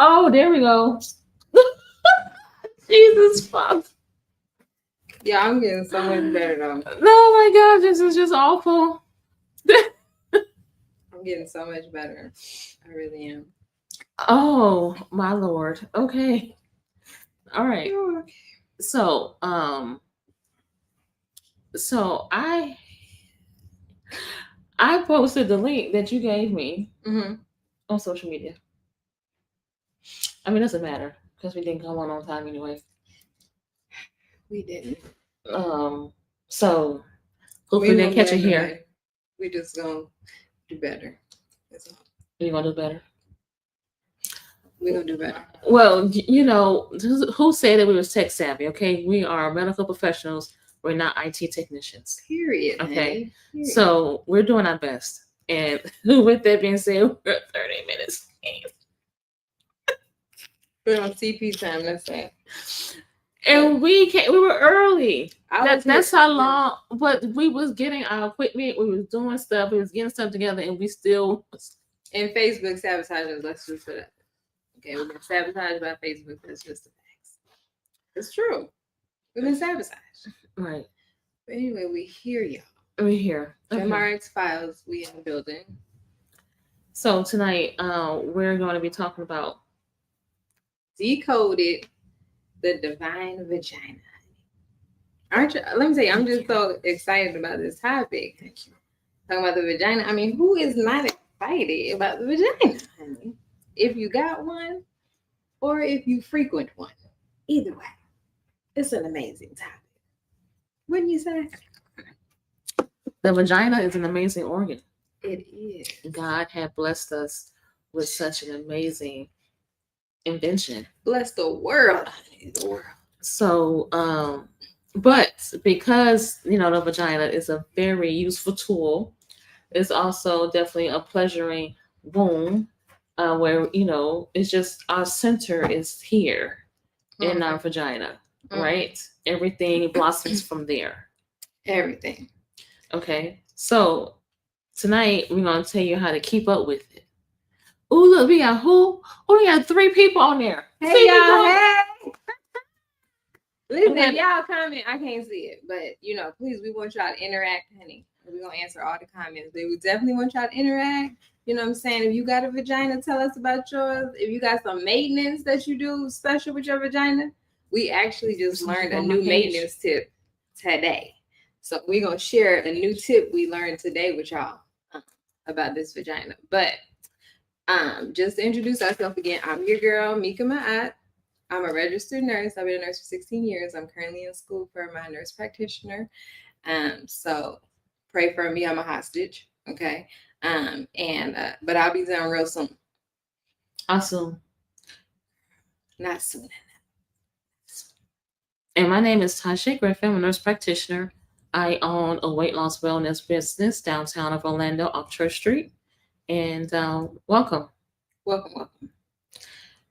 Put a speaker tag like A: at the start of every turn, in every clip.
A: Oh, there we go. Jesus fuck.
B: Yeah, I'm getting so much better though.
A: Oh my god, this is just awful.
B: I'm getting so much better. I really am.
A: Oh my lord. Okay. All right.
B: You're okay.
A: So, so I posted the link that you gave me
B: Mm-hmm.
A: on social media. I mean, it doesn't matter because we didn't come on time anyway.
B: We didn't.
A: So hopefully
B: We
A: they
B: gonna
A: catch
B: be
A: it
B: on the
A: here.
B: way. We just gonna do better. That's all.
A: You gonna do better?
B: We gonna do better.
A: Well, you know, who said that we was tech savvy? Okay, we are medical professionals. We're not IT technicians.
B: Period.
A: Okay,
B: Honey. Period.
A: so we're doing our best. And with that being said, we're at 30 minutes.
B: We're on CP time. That's it.
A: And we were early. That's how
B: here.
A: long. But we was getting our equipment. We was doing stuff. We was getting stuff together, and we still.
B: And Facebook sabotaging. Let's just put it. Okay, we've been sabotaged by Facebook. That's just the facts. It's true. We've been sabotaged.
A: Right.
B: But anyway, we hear y'all.
A: We're here. Okay.
B: MRX Files. We in the building.
A: So tonight, we're going to be talking about
B: Decoded, the divine vagina. Aren't you? Let me tell you, I'm just so excited about this topic.
A: Thank you.
B: Talking about the vagina. I mean, who is not excited about the vagina, honey? If you got one, or if you frequent one, either way, it's an amazing topic. Wouldn't you say?
A: The vagina is an amazing organ.
B: It is.
A: God had blessed us with such an amazing invention.
B: Bless the world, honey, the world.
A: So, but because the vagina is a very useful tool, it's also definitely a pleasuring womb, where it's just our center is here in our vagina, right? Everything blossoms from there.
B: Everything.
A: Okay, so tonight we're gonna tell you how to keep up with it. Oh, look, we got who? Oh, we got 3 people on there.
B: Hey, y'all, hey. Listen, if y'all comment, I can't see it, but please, we want y'all to interact, honey. We're gonna answer all the comments. We definitely want y'all to interact. You know what I'm saying? If you got a vagina, tell us about yours. If you got some maintenance that you do special with your vagina, we actually just learned a new maintenance tip today. So we're gonna share a new tip we learned today with y'all about this vagina. But just to introduce ourselves again, I'm your girl, Mika Ma'at. I'm a registered nurse. I've been a nurse for 16 years. I'm currently in school for my nurse practitioner. So pray for me. I'm a hostage. Okay. But I'll be done real soon.
A: Awesome.
B: Not soon enough.
A: And my name is Tasha Griffin. I'm a nurse practitioner. I own a weight loss wellness business downtown of Orlando off Church Street. And welcome.
B: Welcome.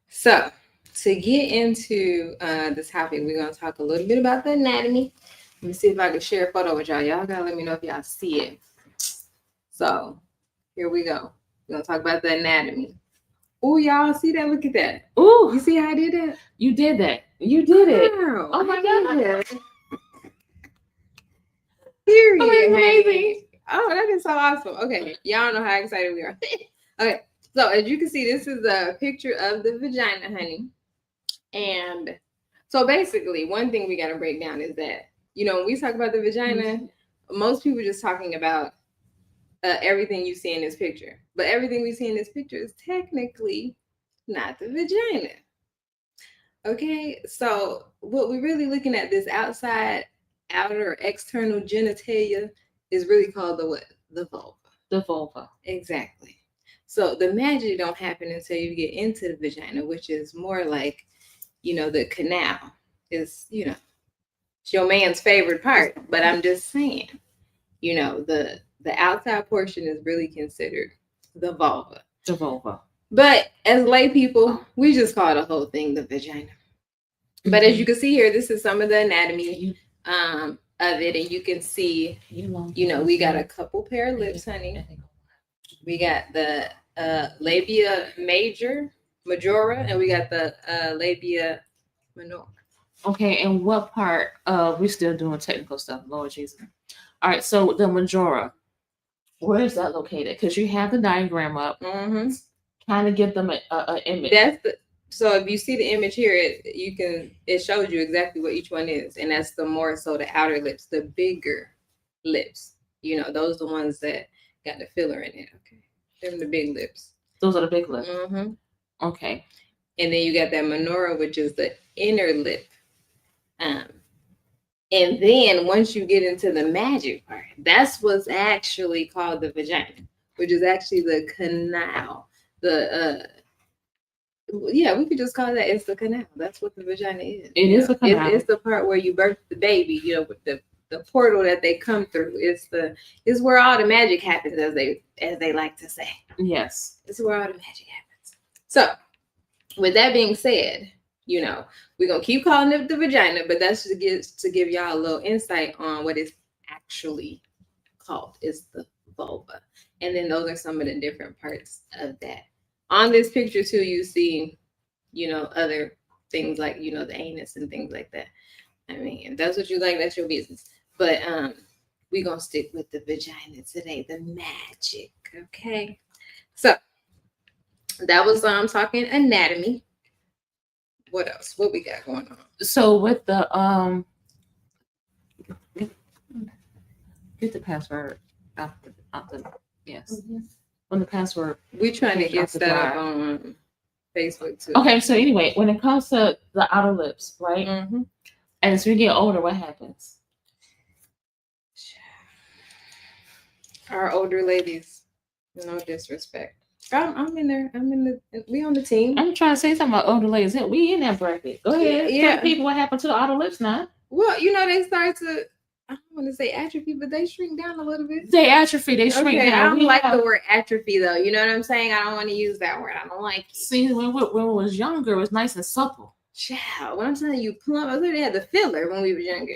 B: So to get into this topic, we're going to talk a little bit about the anatomy. Let me see if I can share a photo with y'all. Y'all got to let me know if y'all see it. So here we go. We're going to talk about the anatomy. Oh, y'all see that? Look at that.
A: Oh,
B: you see how I did that?
A: You did that. You did it.
B: Girl,
A: oh my God.
B: Period.
A: Oh, amazing.
B: Oh, that is so awesome. Okay. Y'all know how excited we are. Okay. So as you can see, this is a picture of the vagina, honey. And so basically, one thing we got to break down is that, when we talk about the vagina, most people just talking about everything you see in this picture. But everything we see in this picture is technically not the vagina. Okay, so what we're really looking at, this outer external genitalia, is really called the what? The vulva.
A: The vulva.
B: Exactly. So the magic don't happen until you get into the vagina, which is more like, the canal is, it's your man's favorite part. But I'm just saying, the outside portion is really considered the vulva.
A: The vulva.
B: But as lay people, we just call the whole thing the vagina. But as you can see here, this is some of the anatomy of it. And you can see, we got a couple pair of lips, honey. We got the labia major, majora, and we got the labia minora.
A: Okay, and what part? We're still doing technical stuff. Lord Jesus. All right, so the majora, where is that located? Because you have the diagram up.
B: Mm-hmm.
A: Kind of give them a image.
B: So if you see the image here, it shows you exactly what each one is, and that's the more so the outer lips, the bigger lips. Those are the ones that got the filler in it. Okay, them the big lips.
A: Those are the big lips.
B: Mm-hmm.
A: Okay.
B: And then you got that minora, which is the inner lip. And then once you get into the magic part, that's what's actually called the vagina, which is actually the canal. Yeah, we could just call that, it's the canal. That's what the vagina is.
A: It is a canal.
B: It's the part where you birth the baby, with the portal that they come through. It's where all the magic happens, as they like to say.
A: Yes.
B: It's where all the magic happens. So with that being said, we're gonna keep calling it the vagina, but that's to give y'all a little insight on what it's actually called. It's the vulva. And then those are some of the different parts of that. On this picture too, you see, other things like, the anus and things like that. I mean, if that's what you like, that's your business. But we're gonna stick with the vagina today, the magic. Okay. So that was talking anatomy. What else? What we got going on?
A: So with the get the password out the yes.
B: Mm-hmm.
A: On the password.
B: We're trying to get set up on Facebook too.
A: Okay, so anyway, when it comes to the outer lips, right?
B: Mm-hmm.
A: And as we get older, what happens?
B: Our older ladies, no disrespect. I'm in there. We on the team.
A: I'm trying to say something about older ladies. We in that bracket. Go ahead.
B: Yeah.
A: Tell people what happened to the outer lips now.
B: Well, they start to, I don't want to say atrophy, but they shrink down a little bit.
A: They atrophy. They shrink down.
B: I don't like the word atrophy though. You know what I'm saying? I don't want to use that word. I don't like it.
A: See, when we was younger, it was nice and supple.
B: Child, when I'm telling you plump, I thought they had the filler when we were younger.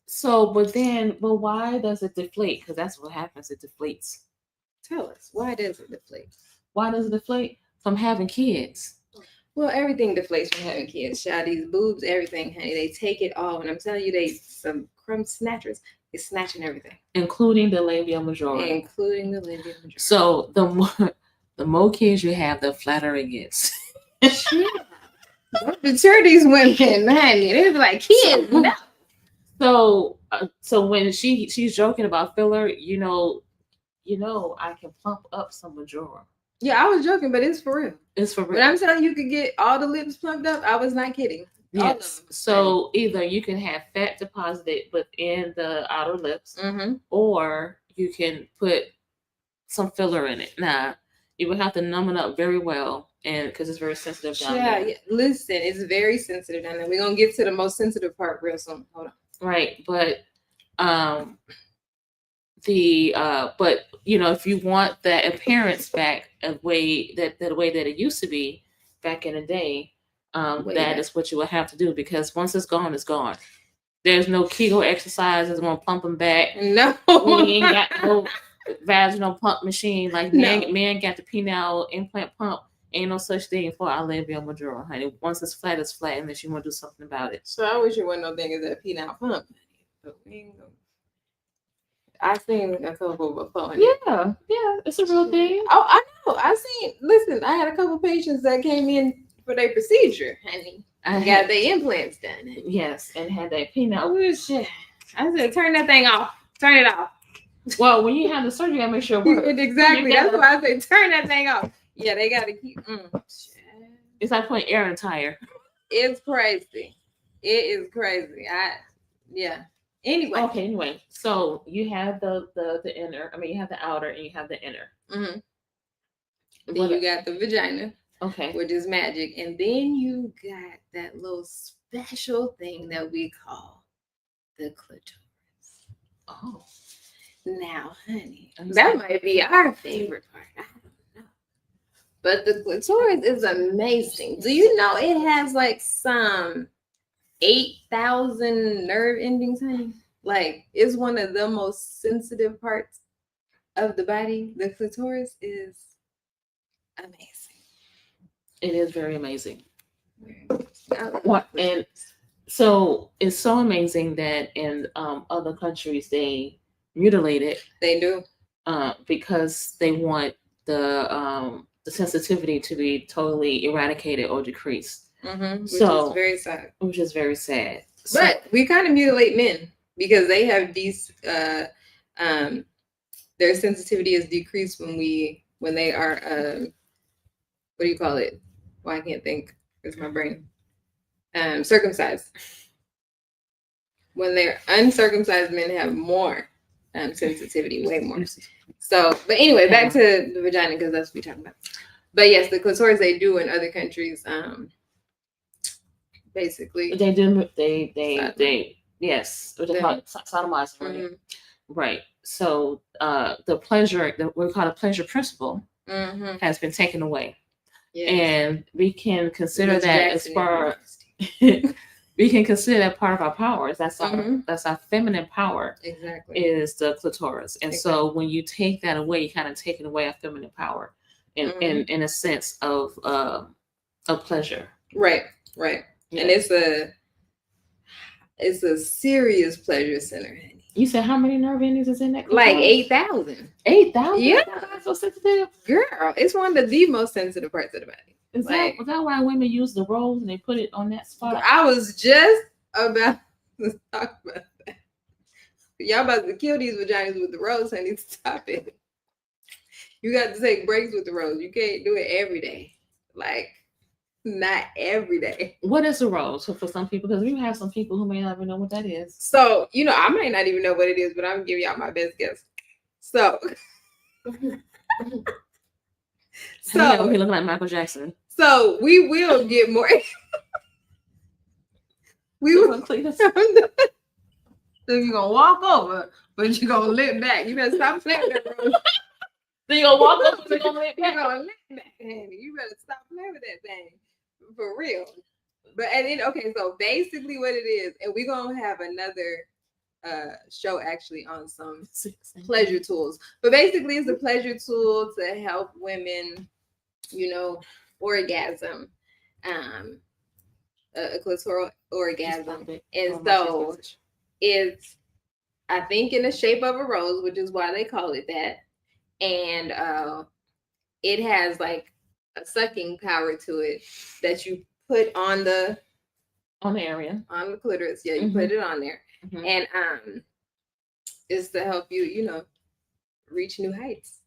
A: So, but why does it deflate? Because that's what happens. It deflates.
B: Tell us, why does it deflate?
A: Why does it deflate? From having kids.
B: Well, everything deflates from having kids. Child, these boobs, everything, honey. They take it all. And I'm telling you, they some crumb snatchers. They're snatching everything.
A: Including the labia majora. So the more kids you have, the flatter it gets.
B: Don't deter these women, honey. They're like, kids, no.
A: So when she's joking about filler, I can plump up some majora.
B: Yeah, I was joking, but it's for real.
A: It's for real.
B: When I'm telling you could get all the lips plumped up, I was not kidding.
A: Yes. So either you can have fat deposited within the outer lips,
B: mm-hmm.
A: or you can put some filler in it. Now, you would have to numb it up very well, and because it's very sensitive down there. Yeah,
B: listen, it's very sensitive down there. We're gonna get to the most sensitive part real soon. Hold on.
A: Right, but if you want that appearance back the way that it used to be back in the day, that is what you will have to do, because once it's gone, it's gone. There's no Kegel exercises gonna pump them back.
B: No,
A: we ain't got no vaginal pump machine like men got the penile implant pump. Ain't no such thing for our labia majora, honey. Once it's flat, unless you want to do something about it.
B: So I wish there wasn't no thing as that penile pump. But we ain't gonna. I seen a couple before.
A: Yeah, it's a real thing.
B: Oh, I know. Listen, I had a couple patients that came in for their procedure, honey. I got their implants done.
A: Yes, and had that penile.
B: Oh, shit. I said, turn that thing off. Turn it off.
A: Well, when you have the surgery, you gotta make sure it works.
B: Exactly. That's why I say turn that thing off. Yeah, they gotta keep.
A: It's like putting air in a tire.
B: It's crazy. It is crazy. Yeah. Anyway.
A: So you have the inner. I mean, you have the outer and you have the inner.
B: Mm-hmm. Then you got the vagina.
A: Okay.
B: Which is magic, and then you got that little special thing that we call the clitoris.
A: Oh.
B: Now, honey, that might be our favorite part. I don't know. But the clitoris is amazing. Do you know it has like some 8,000 nerve endings, honey? Like, it's one of the most sensitive parts of the body. The clitoris is amazing.
A: It is very amazing.
B: I love
A: What
B: clitoris.
A: and so it's so amazing that in other countries they mutilate it
B: They do.
A: because they want the sensitivity to be totally eradicated or decreased.
B: Which
A: So
B: is very sad.
A: which is very sad. So,
B: But we kind of mutilate men because they have these their sensitivity is decreased when they are what do you call it? Well, I can't think. It's my brain. Circumcised. When they're uncircumcised, men have more sensitivity, way more. So, but anyway, back to the vagina because that's what we're talking about. But yes, the clitoris they do in other countries. Basically,
A: they do. They yes. What they call it, sodomizing, right?
B: Mhm.
A: Right. So the pleasure, we call it pleasure principle,
B: Mhm.
A: has been taken away,
B: Yes.
A: and we can consider
B: Miss
A: that
B: Jackson
A: as far. We can consider that part of our powers. That's our
B: Mhm.
A: that's our feminine power.
B: Exactly.
A: Is the clitoris, and
B: Exactly.
A: so when you take that away, you kind of taking away our feminine power, in a sense of pleasure.
B: Right. Right.
A: Yeah.
B: And it's a serious pleasure center, honey.
A: You said how many nerve endings is in that?
B: Like 8,000.
A: 8,000?
B: Yeah.
A: That's so sensitive.
B: Girl, it's one of the most sensitive parts of the body.
A: Is that why women use the rose and they put it on that spot?
B: I was just about to talk about that. Y'all about to kill these vaginas with the rose, honey. Stop it. You got to take breaks with the rose. You can't do it every day. Like, not every day.
A: What is a rose for some people? Because we have some people who may not even know what that is.
B: So, I might not even know what it is, but I'm giving y'all my best guess. So,
A: He looking like Michael Jackson.
B: So we will get more. We will. So you're gonna walk over, but you're gonna lift back. You better stop playing with that rose.
A: So you're gonna walk over, you're gonna lift back.
B: You're gonna lift back, honey. You better stop playing with that thing. For real. But and then okay, so basically what it is, and we're gonna have another show actually on some pleasure tools. But basically it's a pleasure tool to help women, orgasm. A clitoral orgasm. And so it's, I think, in the shape of a rose, which is why they call it that. And it has like a sucking power to it that you put on the
A: area,
B: on the clitoris. Yeah, you put it on there. And it's to help you, reach new heights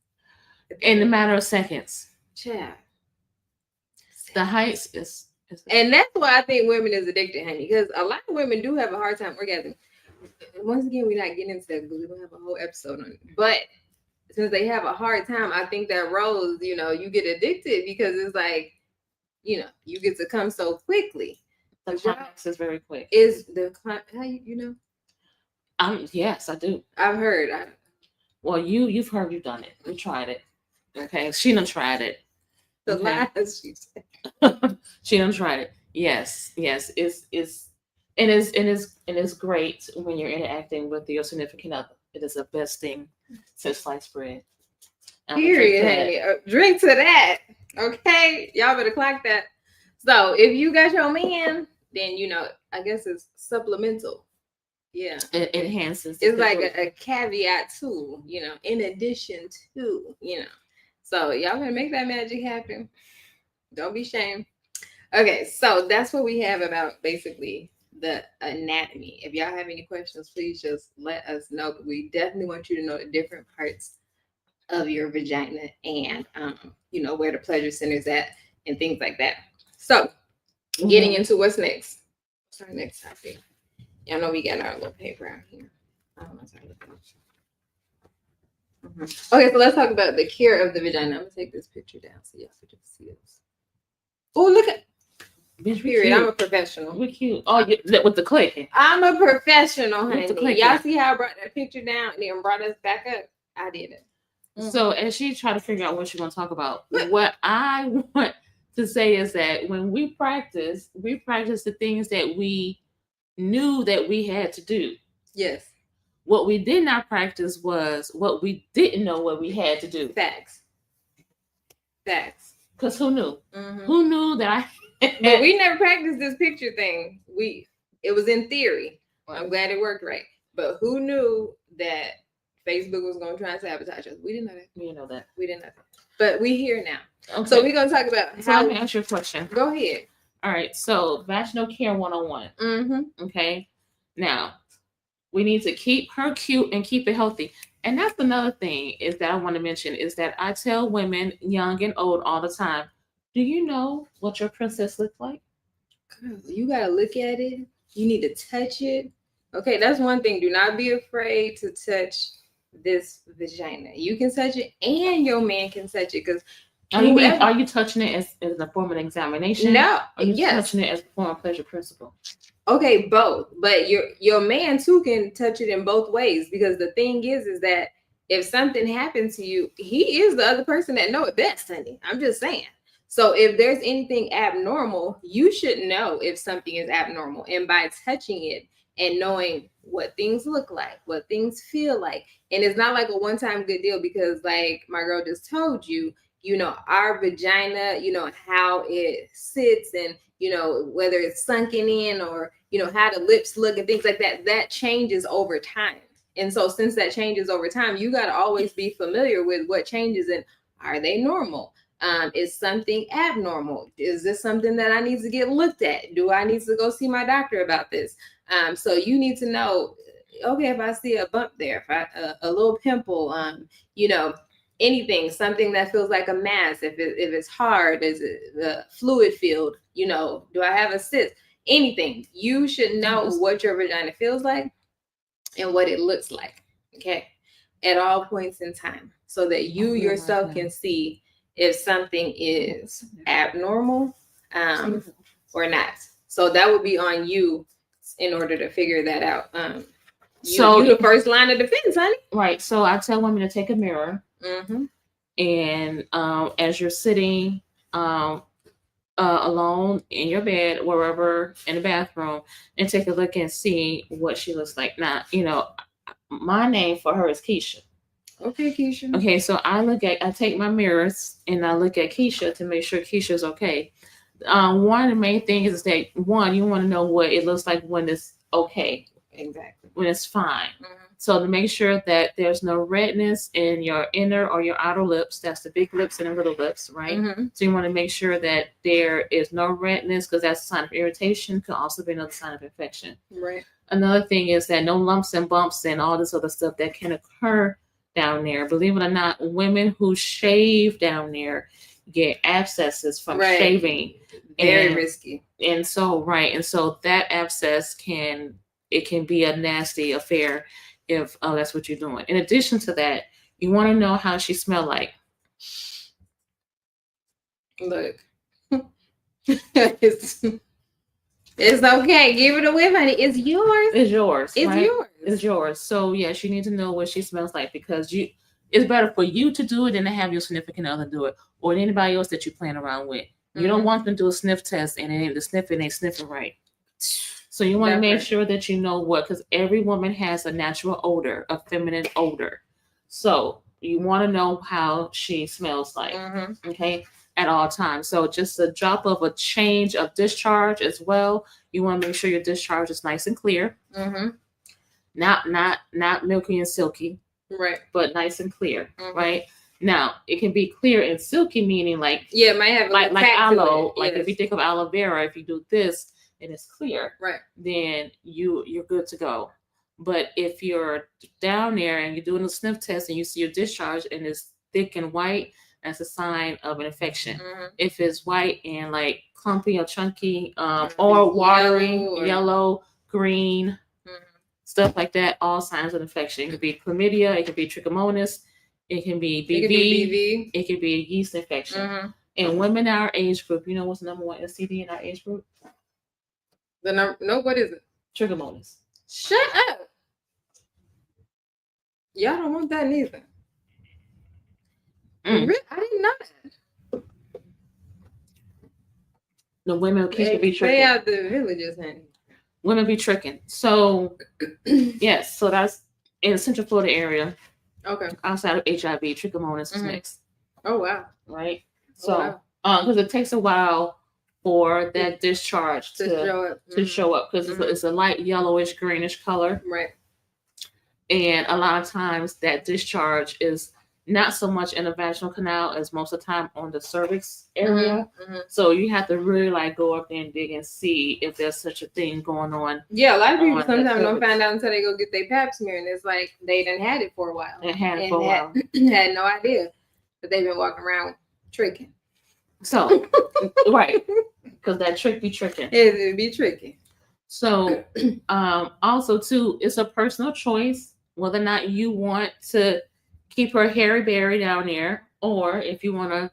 A: in a matter of seconds.
B: Yeah.
A: The heights is.
B: And that's why I think women is addicted, honey, because a lot of women do have a hard time orgasming. Once again, we're not getting into that because we're gonna have a whole episode on it. But since they have a hard time, I think that rose, you get addicted because it's like, you get to come so quickly.
A: The climax is very quick.
B: Is the how you know?
A: Yes, I do.
B: I've heard.
A: Well, you've heard, you've done it. You tried it. Okay, she done tried it.
B: The last she said.
A: She done tried it. Yes. It's great when you're interacting with your significant other. It is the best thing since sliced bread.
B: Period, honey. Drink to that. Okay, y'all better clock that. So if you got your man, then I guess it's supplemental. Yeah,
A: it enhances.
B: It's like a caveat too. In addition to. So y'all better make that magic happen. Don't be ashamed. Okay, so that's what we have about basically the anatomy. If y'all have any questions, please just let us know. But we definitely want you to know the different parts of your vagina and where the pleasure center is at and things like that. So getting into what's next. What's our next topic? Y'all know we got our little paper out here. I don't know what to look at. Okay, so let's talk about the care of the vagina. I'm gonna take this picture down so y'all can just see this. Oh, look at. Period. I'm a professional.
A: We're cute. Oh, with the click.
B: I'm a professional, honey. Y'all see how I brought that picture down and then brought us back up? I did it.
A: So as she tried to figure out what she's gonna talk about, what I want to say is that when we practice the things that we knew that we had to do.
B: Yes.
A: What we did not practice was what we didn't know what we had to do.
B: Facts.
A: Because who knew? Who knew knew that
B: But we never practiced this picture thing. It was in theory. I'm glad it worked right. But who knew that Facebook was going to try and sabotage us? We didn't know that.
A: We didn't know that.
B: We didn't know that. But we here now.
A: Okay.
B: So we're going to talk about
A: how. Let me ask you a question.
B: Go ahead.
A: All right. So vaginal care 101.
B: Mm-hmm.
A: Okay. Now, we need to keep her cute and keep it healthy. And that's another thing is that I want to mention is that I tell women, young and old, all the time, do you know what your princess looks like?
B: Girl, you got to look at it. You need to touch it. Okay, that's one thing. Do not be afraid to touch this vagina. You can touch it and your man can touch it because
A: are you touching it as a form of examination?
B: No.
A: Are you touching it as a form of pleasure principle?
B: Okay, both. But your man too can touch it in both ways because the thing is that if something happens to you, he is the other person that know it best, honey. I'm just saying. So if there's anything abnormal, you should know if something is abnormal. And by touching it and knowing what things look like, what things feel like. And it's not like a one-time good deal because like my girl just told you, you know, our vagina, you know, how it sits and, you know, whether it's sunken in or, you know, how the lips look and things like that, that changes over time. And so since that changes over time, you got to always be familiar with what changes and are they normal? Is something abnormal? Is this something that I need to get looked at? Do I need to go see my doctor about this? So you need to know, okay, if I see a bump there, if a little pimple, you know, anything, something that feels like a mass, if it's hard, is it the fluid filled, you know, do I have a cyst? Anything. You should know what your vagina feels like and what it looks like, okay, at all points in time, so that you yourself can see if something is abnormal or not. So that would be on you in order to figure that out. So you the first line of defense, honey.
A: Right. So I tell women to take a mirror, and as you're sitting alone in your bed, wherever in the bathroom, and take a look and see what she looks like. Now, you know, my name for her is Keisha.
B: Okay, Keisha.
A: Okay, so I take my mirrors and I look at Keisha to make sure Keisha's okay. One of the main things is that one, you want to know what it looks like when it's okay.
B: Exactly.
A: When it's fine. So to make sure that there's no redness in your inner or your outer lips, that's the big lips and the little lips, right? So you want to make sure that there is no redness because that's a sign of irritation, could also be another sign of infection.
B: Right.
A: Another thing is that no lumps and bumps and all this other stuff that can occur down there. Believe it or not, women who shave down there get abscesses from shaving.
B: Very risky.
A: And so that abscess can be a nasty affair if that's what you're doing. In addition to that, you want to know how she smell like.
B: Look. It's okay. Give it away, honey. It's yours.
A: It's yours.
B: It's
A: right?
B: yours.
A: It's yours. So yes, you need to know what she smells like because it's better for you to do it than to have your significant other do it or anybody else that you playing around with. You don't want them to do a sniff test and the sniffing ain't sniffing right. So you want to make sure that you know what, because every woman has a natural odor, a feminine odor. So you want to know how she smells like, okay, at all times. So just a drop of a change of discharge as well. You want to make sure your discharge is nice and clear. Not milky and silky.
B: Right.
A: But nice and clear. Right. Now it can be clear and silky, meaning like
B: it might have
A: like aloe. Like if you think of aloe vera, if you do this and it's clear,
B: right,
A: then you're good to go. But if you're down there and you're doing a sniff test and you see your discharge and it's thick and white, that's a sign of an infection. If it's white and like clumpy or chunky, or watery, yellow, green, stuff like that, all signs of infection. It could be chlamydia, it could be trichomonas, it can be BV, it could be a yeast infection. And women in our age group, you know what's the number one STD in our age group?
B: No, what is it?
A: Trichomonas.
B: Shut up. Y'all don't want that neither. I didn't know that.
A: The women can be tricking.
B: Stay out the villages, honey.
A: Women be tricking. So, yes. So that's in the Central Florida area.
B: Okay.
A: Outside of HIV, trichomonas is next.
B: Oh, wow.
A: Right? So, because it takes a while for that discharge
B: to show up.
A: to show up, because it's a light yellowish greenish color.
B: Right.
A: And a lot of times that discharge is not so much in the vaginal canal as most of the time on the cervix area. So you have to really like go up there and dig and see if there's such a thing going on.
B: Yeah, a lot of people sometimes don't find out until they go get their pap smear, and it's like they done had it for a while.
A: Had
B: no idea that they've been walking around tricking.
A: So, right, because that trick be tricking.
B: It be tricking.
A: So, also too, it's a personal choice whether or not you want to keep her hairy berry down there, or if you want to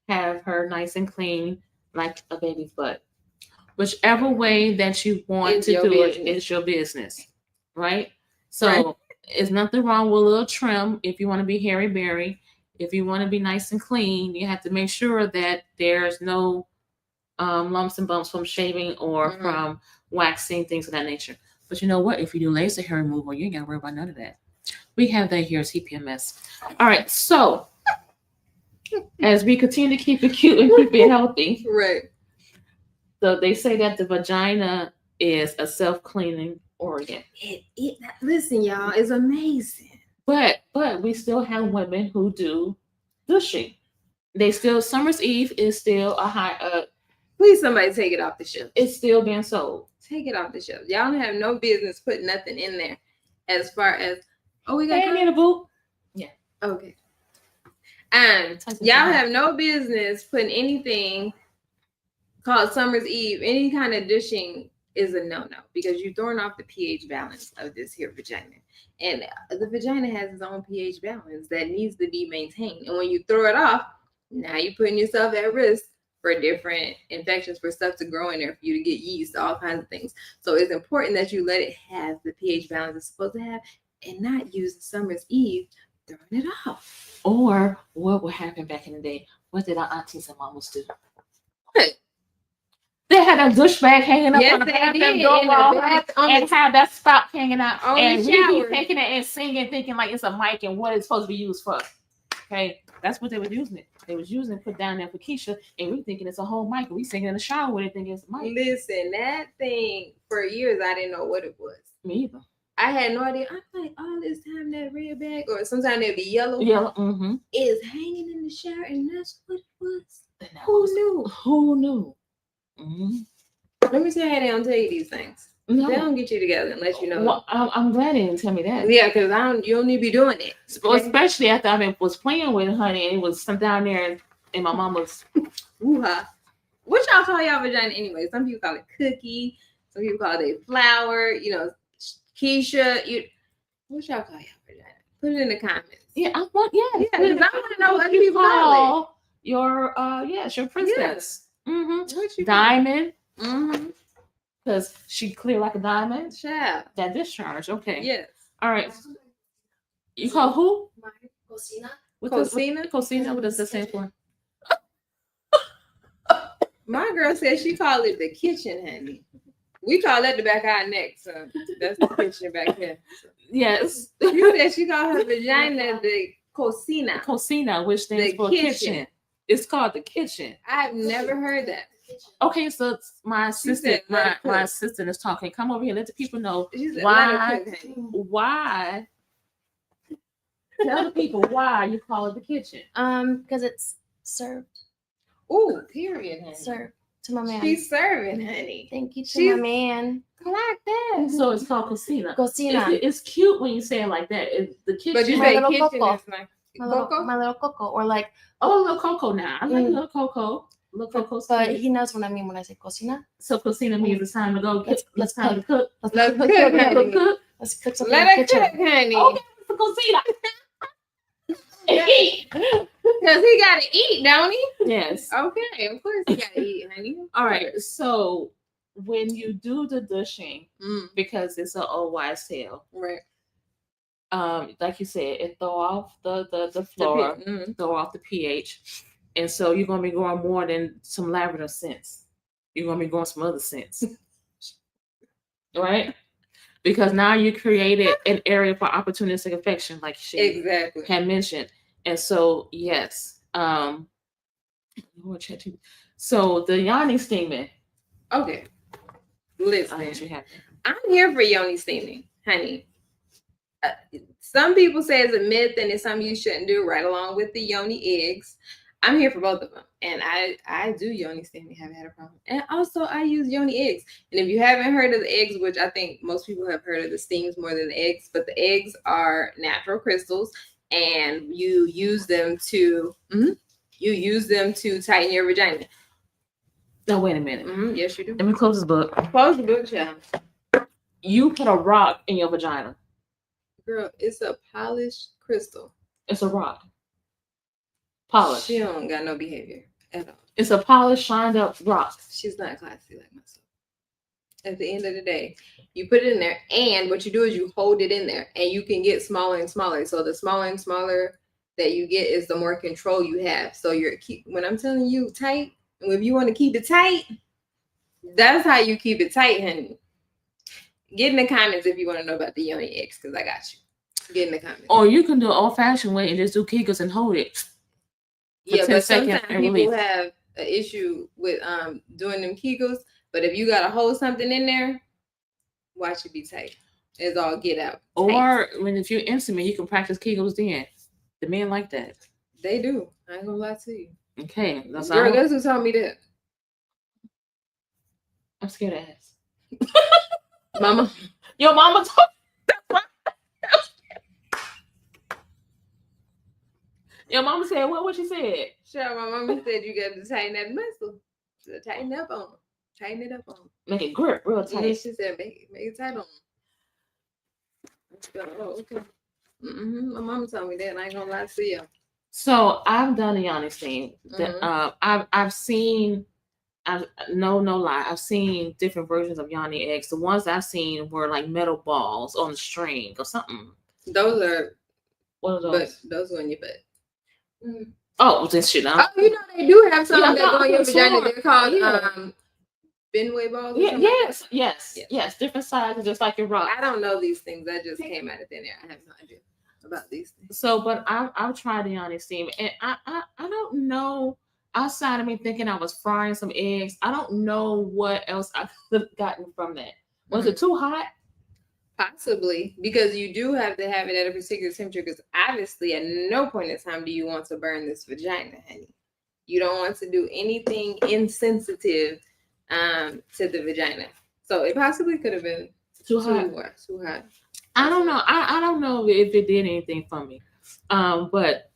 A: have her nice and clean like a baby's butt. Whichever way that you want to do it is your business, right? So there's nothing wrong with a little trim if you want to be hairy berry. If you want to be nice and clean, you have to make sure that there's no lumps and bumps from shaving or from waxing, things of that nature. But you know what? If you do laser hair removal, you ain't got to worry about none of that. We have that here as CPMS. All right, so as we continue to keep it cute and keep it healthy,
B: right?
A: So they say that the vagina is a self-cleaning organ.
B: Listen, y'all, it's amazing.
A: But we still have women who do douching. They still, Summer's Eve is still a high.
B: Please, somebody take it off the shelf.
A: It's still being sold.
B: Take it off the shelf. Y'all don't have no business putting nothing in there. As far as we got
A: a boo. Yeah.
B: Okay. Y'all have no business putting anything called Summer's Eve. Any kind of douching is a no-no because you're throwing off the pH balance of this here vagina. And the vagina has its own pH balance that needs to be maintained. And when you throw it off, now you're putting yourself at risk for different infections, for stuff to grow in there, for you to get yeast, all kinds of things. So it's important that you let it have the pH balance it's supposed to have and not use the Summer's Eve throwing it off.
A: Or what would happen back in the day? What did our aunties and mamas do?
B: What?
A: They had a douche bag hanging up on the bathroom door and had that spout hanging out. And we be taking it and singing, thinking like it's a mic and what it's supposed to be used for. Okay, that's what they were using it. They was using it, put down there for Keisha, and we thinking it's a whole mic. And we singing in the shower with it, thinking it's a mic.
B: Listen, that thing for years I didn't know what it was.
A: Me either.
B: I had no idea. I'm like, all this time that red bag, or sometimes it'd be yellow.
A: Yellow,
B: is hanging in the shower, and that's what it was.
A: Who knew? Who knew?
B: Let me tell you how they don't tell you these things. No. They don't get you together and let you know.
A: Well, I'm glad they didn't tell me that.
B: Yeah, because you don't need to be doing it.
A: Especially after I was playing with honey and it was some down there and my mom was
B: woo-ha. What y'all call y'all vagina anyway? Some people call it cookie, some people call it flower, Keisha. What y'all call y'all vagina? Put it in the comments.
A: Yeah, I want because
B: I want to know what people call it.
A: Your it's your princess.
B: Yes.
A: Diamond. Because she clear like a diamond.
B: Yeah.
A: That discharge. Okay.
B: Yes.
A: All right. You call who?
C: Cocina.
B: Cocina?
A: What does that stand for?
B: My girl said she called it the kitchen, honey. We call that the back of our neck, so that's the kitchen back here.
A: Yes.
B: You said she called her vagina the cocina.
A: Cocina, which stands for kitchen. It's called the kitchen.
B: I've never heard that.
A: Okay, so my assistant, my assistant is talking. Come over here, let the people know why. Tell the people why you call it the kitchen.
C: Because it's served.
B: Ooh, period, honey.
C: Served to my man.
B: She's serving, honey.
C: Thank you to my man.
B: Like that.
A: So it's called cocina.
C: Cocina.
A: It's cute when you say it like that. It's the kitchen.
B: But you say kitchen is like
C: my little coco, or like
A: little coco now. I like little coco. Little coco.
C: But he knows what I mean when I say cocina.
A: So cocina means it's time to go.
C: Let's
A: time to cook.
B: Let's cook.
C: Let's cook something.
B: Let her cook, honey.
A: Okay, it's cocina.
B: Because he gotta eat, don't he?
A: Yes.
B: Okay, of course he gotta eat, honey.
A: All right. So when you do the douching, because it's an old wives' tale,
B: right?
A: Like you said, it throw off the flora, throw off the pH, and so you're gonna be growing more than some lavender scents. You're gonna be growing some other scents, right? Because now you created an area for opportunistic infection, like she had mentioned. And so, yes, So the yoni steaming.
B: Okay.
A: I
B: Listen,
A: let you have it.
B: I'm here for yoni steaming, honey. Some people say it's a myth and it's something you shouldn't do, right along with the yoni eggs. I'm here for both of them, and I do yoni steaming. Haven't had a problem, and also I use yoni eggs. And if you haven't heard of the eggs, which I think most people have heard of the steams more than the eggs, but the eggs are natural crystals, and you use them to tighten your vagina.
A: No, wait a minute.
B: Yes, you do.
A: Let me close this book.
B: Close the book, child.
A: You put a rock in your vagina.
B: Girl, it's a polished crystal.
A: It's a rock. Polished.
B: She don't got no behavior at all.
A: It's a polished, shined up rock.
B: She's not classy like myself. At the end of the day, you put it in there, and what you do is you hold it in there, and you can get smaller and smaller. So the smaller and smaller that you get is the more control you have. So when I'm telling you tight, and if you want to keep it tight, that's how you keep it tight, honey. Get in the comments if you want to know about the yoni eggs, because I got you. Get in the comments.
A: Or you can do old-fashioned way and just do Kegels and hold it.
B: Yeah, but sometimes
A: and
B: people
A: release.
B: have an issue with doing them Kegels. But if you gotta hold something in there, watch it be tight. It's all get out.
A: Or if you're intimate, you can practice Kegels then. The men like that.
B: They do. I ain't gonna lie to you.
A: Okay, that's
B: Girl, guess who told me that?
A: I'm scared of ass.
B: Mama.
A: Your mama told Your mama said what she said?
B: Sure, my mama said you got to tighten that muscle. So tighten up on them. Tighten it up on them.
A: Make it grip real tight.
B: Yeah, she said make it tight on them. Oh, okay. My mama told me that, and I ain't gonna lie to you.
A: So I've done a yoni steam. I've seen. No lie. I've seen different versions of yoni eggs. The ones I've seen were like metal balls on a string or something.
B: Those are.
A: What are those?
B: But those are in your butt.
A: Oh, this shit.
B: Oh, you know they do have some that go in your vagina. They're called Benway balls.
A: Yes. Different sizes, just like your rock.
B: I don't know these things. That just came out of thin air. I have no idea about these things.
A: So, but I've tried the yoni steam, and I don't know. Outside of me thinking I was frying some eggs, I don't know what else I could have gotten from that. Was it too hot?
B: Possibly, because you do have to have it at a particular temperature, because obviously at no point in time do you want to burn this vagina, honey. You don't want to do anything insensitive to the vagina. So it possibly could have been too hot.
A: I don't know. I don't know if it did anything for me. But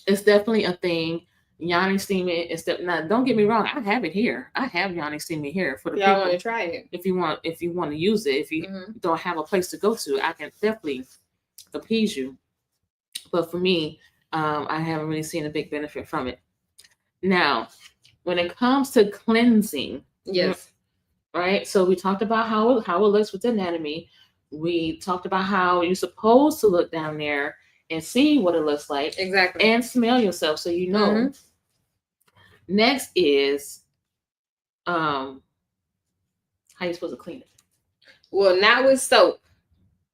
A: it's definitely a thing. Yoni steaming is now. Don't get me wrong. I have it here. I have yoni steaming here for the people.
B: Y'all want to try it?
A: If you want to use it, if you don't have a place to go to, I can definitely appease you. But for me, I haven't really seen a big benefit from it. Now, when it comes to cleansing,
B: yes,
A: right. So we talked about how it looks with anatomy. We talked about how you're supposed to look down there and see what it looks like,
B: exactly,
A: and smell yourself so you know. Next is how you supposed to clean it.
B: Well, not with soap.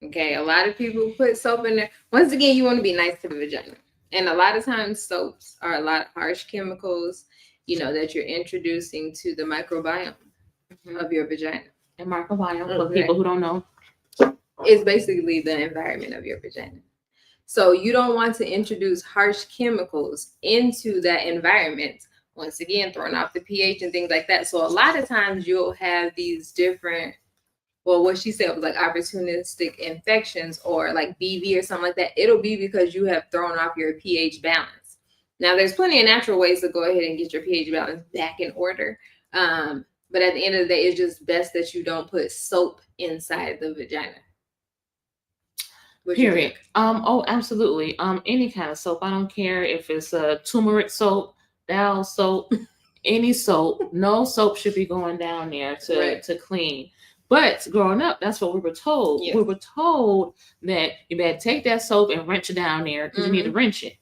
B: Okay, a lot of people put soap in there. Once again, you want to be nice to the vagina, and a lot of times soaps are a lot of harsh chemicals, that you're introducing to the microbiome of your vagina.
A: And microbiome, for people who don't know,
B: is basically the environment of your vagina. So you don't want to introduce harsh chemicals into that environment. Once again, throwing off the pH and things like that. So a lot of times you'll have these different, well, what she said was like opportunistic infections or like BV or something like that. It'll be because you have thrown off your pH balance. Now, there's plenty of natural ways to go ahead and get your pH balance back in order. But at the end of the day, it's just best that you don't put soap inside the vagina.
A: Period. Oh, absolutely. Any kind of soap. I don't care if it's a turmeric soap, dial soap, any soap. No soap should be going down there to clean. But growing up, that's what we were told. Yes. We were told that you better take that soap and wrench it down there because you need to wrench it.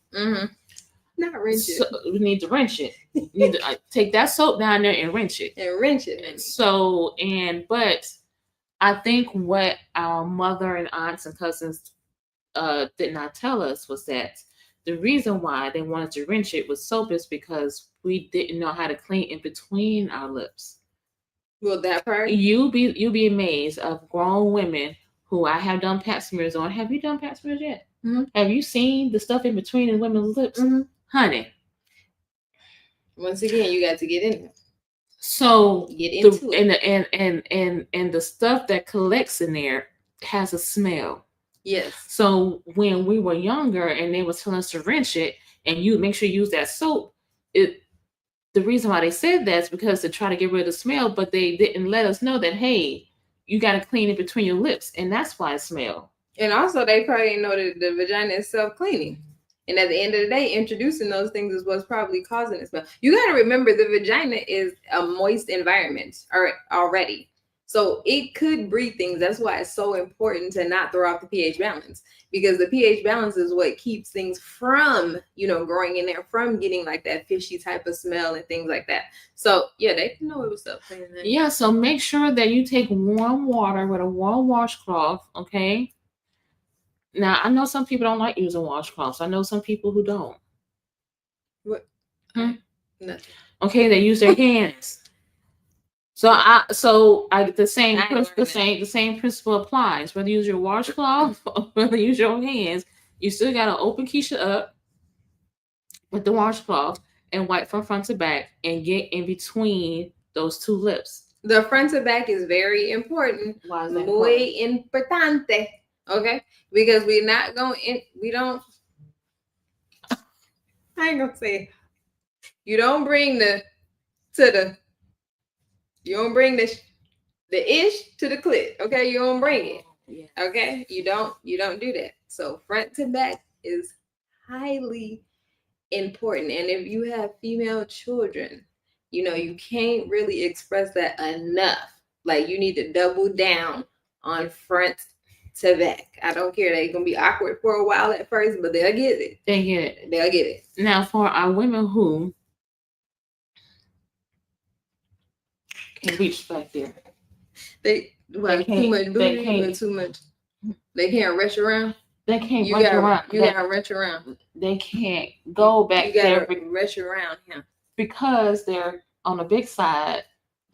B: Not wrench it.
A: We need to wrench it. You need to take that soap down there and wrench it. But I think what our mother and aunts and cousins did not tell us was that the reason why they wanted to wrench it with soap is because we didn't know how to clean in between our lips.
B: Well, that part.
A: You'll be amazed of grown women who I have done pap smears on. Have you done pap smears yet?
B: Mm-hmm.
A: Have you seen the stuff in between the women's lips?
B: Mm-hmm.
A: Honey.
B: Once again, you got to get in there.
A: So
B: get into
A: it. And the stuff that collects in there has a smell.
B: Yes.
A: So when we were younger and they were telling us to rinse it and you make sure you use that soap, the reason why they said that is because to try to get rid of the smell, but they didn't let us know that, hey, you got to clean it between your lips, and that's why it smells.
B: And also, they probably didn't know that the vagina is self-cleaning. And at the end of the day, introducing those things is what's probably causing it smell. You got to remember, the vagina is a moist environment already. So it could breathe things. That's why it's so important to not throw off the pH balance, because the pH balance is what keeps things from, growing in there, from getting like that fishy type of smell and things like that. So yeah, they can know it was self-cleaning.
A: Yeah, so make sure that you take warm water with a warm washcloth, okay? Now, I know some people don't like using washcloths. I know some people who don't.
B: What? Nothing.
A: Okay, they use their hands. The same principle applies. Whether you use your washcloth or whether you use your hands, you still gotta open Keisha up with the washcloth and wipe from front to back and get in between those two lips.
B: The front to back is very important.
A: Why is that
B: Muy importante. Okay, because we ain't gonna say you don't bring the ish to the clit. Okay, you don't bring it.
A: Yeah.
B: Okay, you don't do that. So front to back is highly important. And if you have female children, you can't really express that enough. Like, you need to double down on front to back. I don't care. They're gonna be awkward for a while at first, but they'll get it. They'll get it.
A: Now, for our women who can reach back there,
B: too much booty, too much. They can't rush around.
A: They can't rush around.
B: You gotta rush around.
A: They can't go back there.
B: You gotta rush around him
A: because they're on the big side.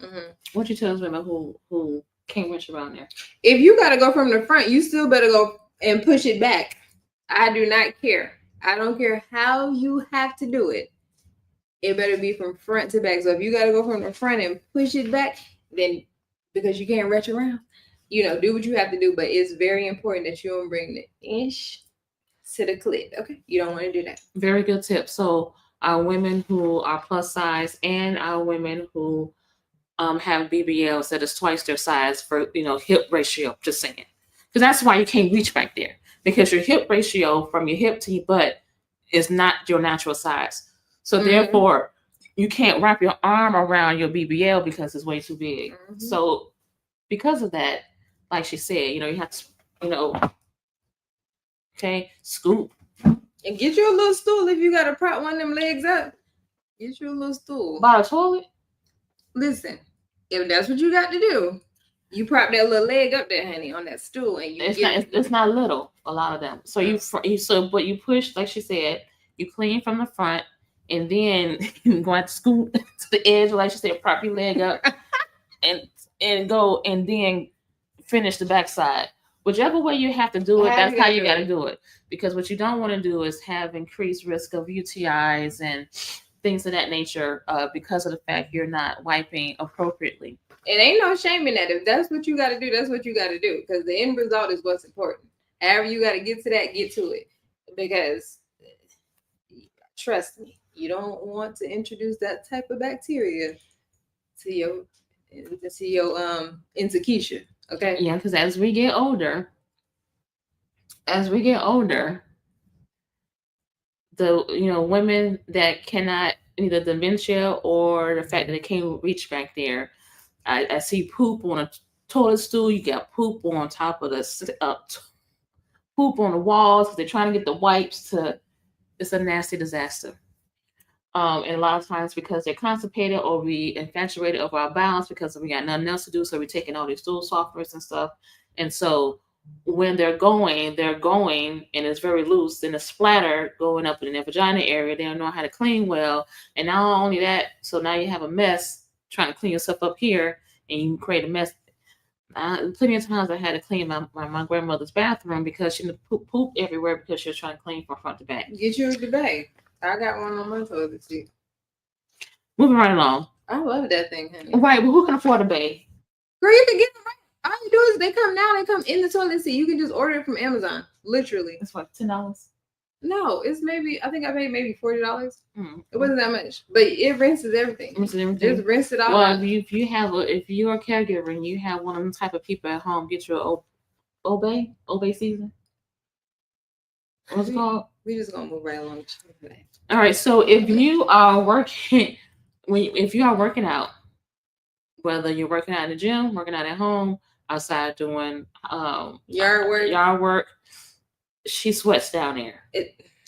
B: Mm-hmm.
A: What you tell women who can't reach around there?
B: If you gotta go from the front, you still better go and push it back. I do not care. I don't care how you have to do it. It better be from front to back. So if you gotta go from the front and push it back, then because you can't reach around, do what you have to do. But it's very important that you don't bring the inch to the clit. Okay, you don't want to do that.
A: Very good tip. So our women who are plus size and our women who have BBLs that is twice their size for hip ratio. Just saying, because that's why you can't reach back there, because your hip ratio from your hip to your butt is not your natural size. So therefore, you can't wrap your arm around your BBL because it's way too big. Mm-hmm. So because of that, like she said, you have to, okay, scoop.
B: And get you a little stool if you got to prop one of them legs up. Get you a little stool.
A: By a toilet?
B: Listen, if that's what you got to do, you prop that little leg up there, honey, on that stool, and
A: it's not little. A lot of them. So but you push, like she said, you clean from the front, and then you go to scoot to the edge, like she said, prop your leg up, and go, and then finish the backside. Whichever way you have to do it, that's how you got to do it. Because what you don't want to do is have increased risk of UTIs and things of that nature because of the fact you're not wiping appropriately.
B: It ain't no shame in that. If that's what you got to do, that's what you got to do. Because the end result is what's important. However you got to get to that, get to it. Because trust me, you don't want to introduce that type of bacteria into Keisha. Okay.
A: Yeah, because as we get older, the women that cannot, either dementia or the fact that they can't reach back there, I see poop on a toilet stool. You got poop on top of the poop on the walls because they're trying to get the wipes to. It's a nasty disaster. And a lot of times because they're constipated or we infatuated over our bowels because we got nothing else to do, so we're taking all these stool softeners and stuff. And so when they're going, and it's very loose and a splatter going up in the vagina area. They don't know how to clean well. And not only that, so now you have a mess trying to clean yourself up here and you can create a mess. Plenty of times I had to clean my grandmother's bathroom because she pooped everywhere because she was trying to clean from front to back.
B: Get you a debate. I got one on my toilet seat.
A: Moving right along.
B: I love that thing, honey.
A: Right, but who can afford a bay?
B: Girl, you can get them right. All you do is they come in the toilet seat. You can just order it from Amazon. Literally.
A: It's what, $10?
B: No, it's maybe, I think I paid maybe $40. It wasn't that much. But it rinses everything. Just rinse it all out.
A: Well, if you're a caregiver and you have one of them type of people at home, get you an Obey season. What's it called?
B: We just gonna move right along today.
A: All right, so if you are working out, whether you're working out in the gym, working out at home, outside doing yard work, she sweats down there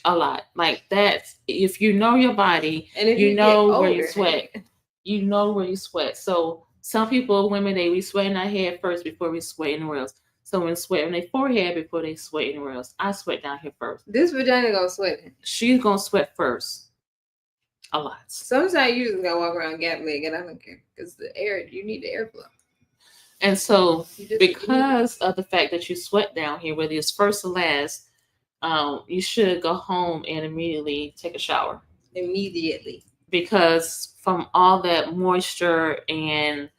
A: a lot. Like that's, if you know your body, and if you know where you sweat, you know where you sweat. So some people, women, we sweat in our head first before we sweat anywhere else. So when sweat on their forehead before they sweat anywhere else. I sweat down here first.
B: This vagina gonna sweat.
A: She's gonna sweat first. A lot.
B: Sometimes you just gotta walk around gap leg, and I don't care because you need the airflow.
A: And so because of the fact that you sweat down here, whether it's first or last, you should go home and immediately take a shower.
B: Immediately. Because
A: from all that moisture and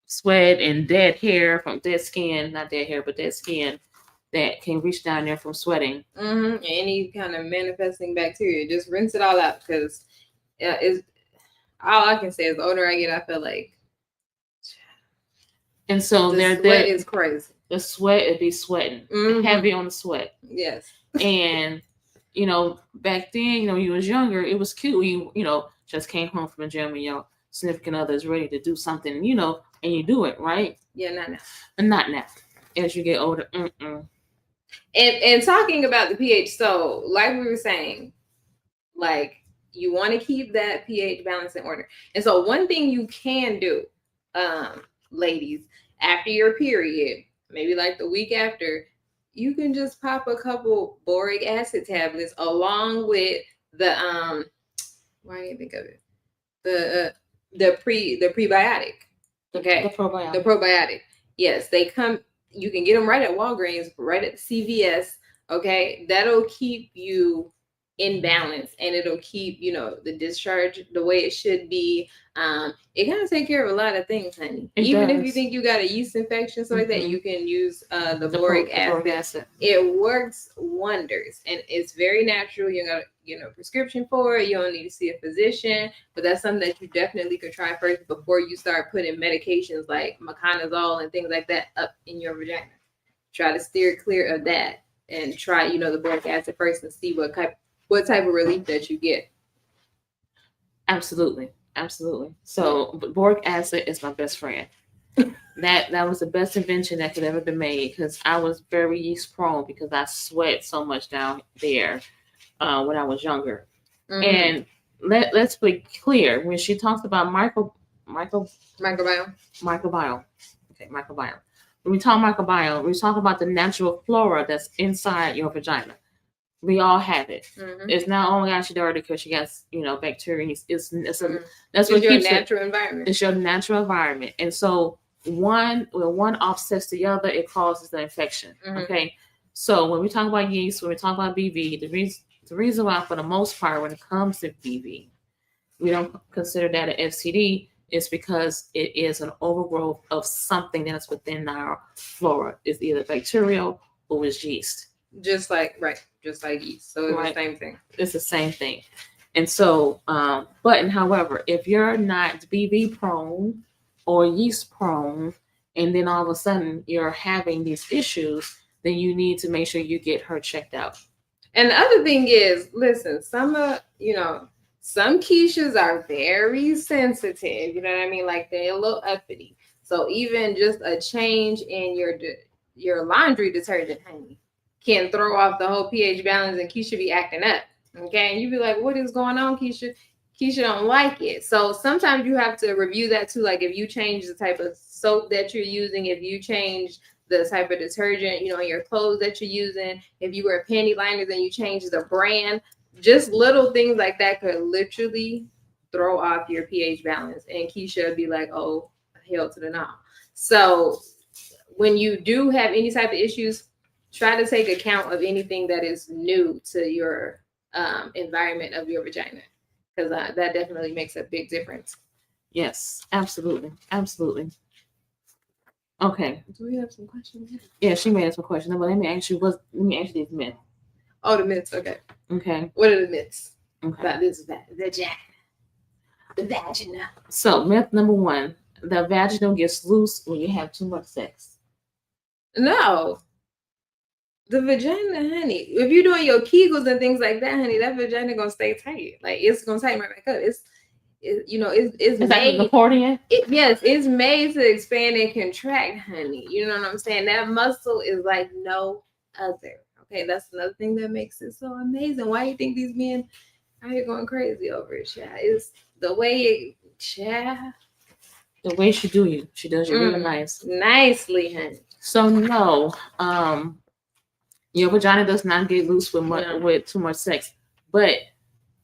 A: sweat and dead hair from dead skin, not dead hair, but dead skin that can reach down there from sweating.
B: Any kind of manifesting bacteria, just rinse it all out because it's all I can say is the older I get, I feel like.
A: And so
B: the sweat is crazy.
A: The sweat, it'd be sweating. Heavy on the sweat.
B: Yes.
A: And, back then, you was younger, it was cute. You just came home from the gym and your significant other is ready to do something, and you do it, right?
B: Yeah, not now.
A: And not now. As you get older.
B: And talking about the pH, so like we were saying, like you want to keep that pH balance in order. And so one thing you can do, ladies, after your period, maybe like the week after, you can just pop a couple boric acid tablets along with the why didn't I think of it? The prebiotic. Okay.
A: The probiotic.
B: The probiotic. Yes, they come. You can get them right at Walgreens, right at CVS. Okay, that'll keep you in balance, and it'll keep the discharge the way it should be. It kind of take care of a lot of things, honey. Even if you think you got a yeast infection, so like that, you can use the boric acid. It works wonders, and it's very natural. You got a prescription for it. You don't need to see a physician, but that's something that you definitely could try first before you start putting medications like meconazole and things like that up in your vagina. Try to steer clear of that and try the boric acid first and see what type of relief that you get.
A: Absolutely. So boric acid is my best friend. That was the best invention that could ever be made, because I was very yeast prone because I sweat so much down there when I was younger. And let's be clear, when she talks about microbiome. Okay, microbiome. When we talk microbiome, we talk about the natural flora that's inside your vagina. We all have it. It's not only actually dirty because she got bacteria. That's what
B: your
A: keeps
B: natural environment.
A: It's your natural environment, and so when one offsets the other, it causes the infection. Okay, so when we talk about yeast, when we talk about BV, the reason why for the most part when it comes to BV, we don't consider that an STD is because it is an overgrowth of something that's within our flora. It's either bacterial or it's yeast.
B: Just like yeast. So it's the same thing.
A: It's the same thing. And so, however, if you're not BV prone or yeast prone, and then all of a sudden you're having these issues, then you need to make sure you get her checked out.
B: And the other thing is, listen, some quiches are very sensitive. You know what I mean? Like they're a little uppity. So even just a change in your laundry detergent, honey, can throw off the whole pH balance, and Keisha be acting up. Okay, and you be like, "What is going on, Keisha?" Keisha don't like it. So sometimes you have to review that too. Like if you change the type of soap that you're using, if you change the type of detergent, you know, in your clothes that you're using. If you wear panty liners and you change the brand, just little things like that could literally throw off your pH balance. And Keisha would be like, oh, hell to the no. So when you do have any type of issues, try to take account of anything that is new to your environment of your vagina, because that definitely makes a big difference.
A: Yes, absolutely. Absolutely. Okay.
B: Do we have some questions?
A: Yeah, she made us a question. But let me ask you these myths.
B: Oh, the myths. Okay.
A: Okay.
B: What are the myths
A: Okay.
B: about this vagina? The vagina.
A: So myth number 1, the vaginal gets loose when you have too much sex.
B: No. The vagina, honey. If you're doing your Kegels and things like that, honey, that vagina gonna stay tight. Like it's gonna tighten right back up. It's
A: Is that
B: made.
A: an accordion?
B: Yes, it's made to expand and contract, honey. You know what I'm saying? That muscle is like no other. Okay, that's another thing that makes it so amazing. Why do you think these men are here going crazy over it, child? It's the way it, child.
A: The way she do you. She does you really nice.
B: Nicely, honey.
A: So no, your vagina does not get loose with too much sex. But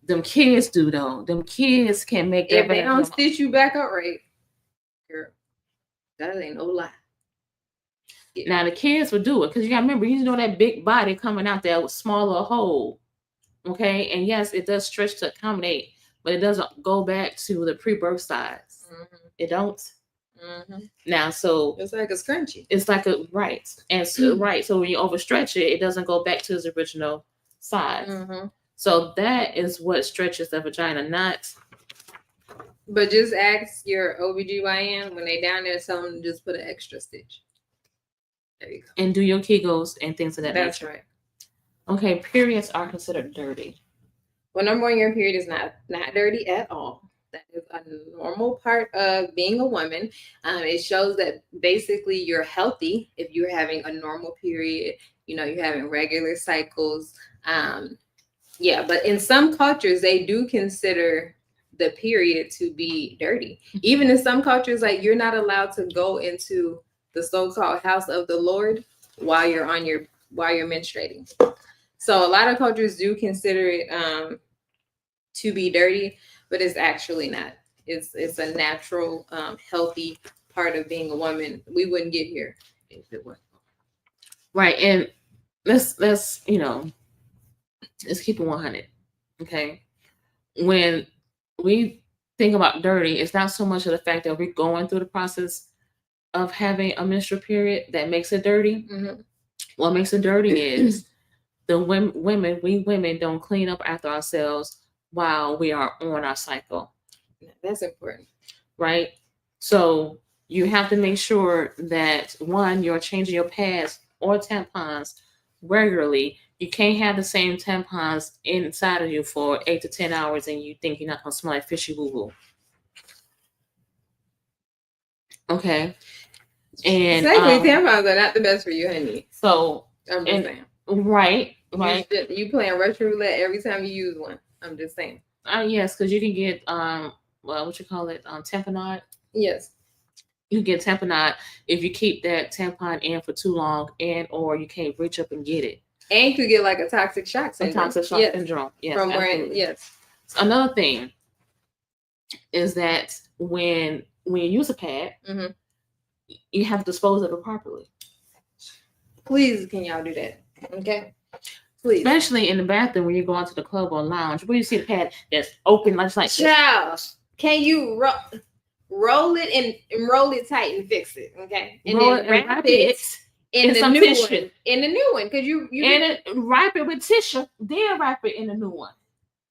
A: them kids do though. Them kids can make that.
B: If they don't stitch you back up right, girl, that ain't no lie.
A: Yeah. Now the kids will do it because you gotta remember, you know that big body coming out there with smaller hole. Okay, and yes, it does stretch to accommodate, but it doesn't go back to the pre-birth size. It don't. Now, so
B: it's like a scrunchie.
A: It's like a right, and so So when you overstretch it, it doesn't go back to its original size. So that is what stretches the vagina, not.
B: But just ask your OBGYN when they down there, tell them to just put an extra stitch. There you go.
A: And do your Kegels and things of that nature.
B: That's right.
A: Okay, periods are considered dirty.
B: Well, number 1, your period is not dirty at all. That is a normal part of being a woman. It shows that basically you're healthy if you're having a normal period. You know, you're having regular cycles. Yeah, but in some cultures, they do consider the period to be dirty. Even in some cultures, like you're not allowed to go into the so-called house of the Lord while you're menstruating. So a lot of cultures do consider it to be dirty, but it's actually not. It's a natural, healthy part of being a woman. We wouldn't get here if it wasn't.
A: Right, and let's let's keep it 100. Okay, when we think about dirty, it's not so much of the fact that we're going through the process of having a menstrual period that makes it dirty. What makes it dirty is we women don't clean up after ourselves while we are on our cycle.
B: That's important.
A: Right? So you have to make sure that 1, you're changing your pads or tampons regularly. You can't have the same tampons inside of you for 8 to 10 hours and you think you're not going to smell like fishy boo-boo. Okay. And
B: tampons are not the best for you, honey.
A: So
B: I'm just saying.
A: Right.
B: You playing Russian roulette every time you use one. I'm just saying.
A: Yes, because you can get what you call it, tamponade.
B: Yes.
A: You can get tamponade if you keep that tampon in for too long, and or you can't reach up and get it.
B: And you could get like a toxic shock syndrome.
A: Syndrome. Yes.
B: From wearing, yes.
A: Another thing is that when you use a pad, you have to dispose of it properly.
B: Please, can y'all do that? Okay. Please.
A: Especially in the bathroom when you go into the club or lounge, where you see the pad that's open, like
B: child, can you roll it and roll it tight and fix it? Okay. And
A: roll
B: then
A: it
B: wrap it in the new
A: tissue.
B: One. In the new one, because you
A: wrap it with tissue, then wrap it in the new one.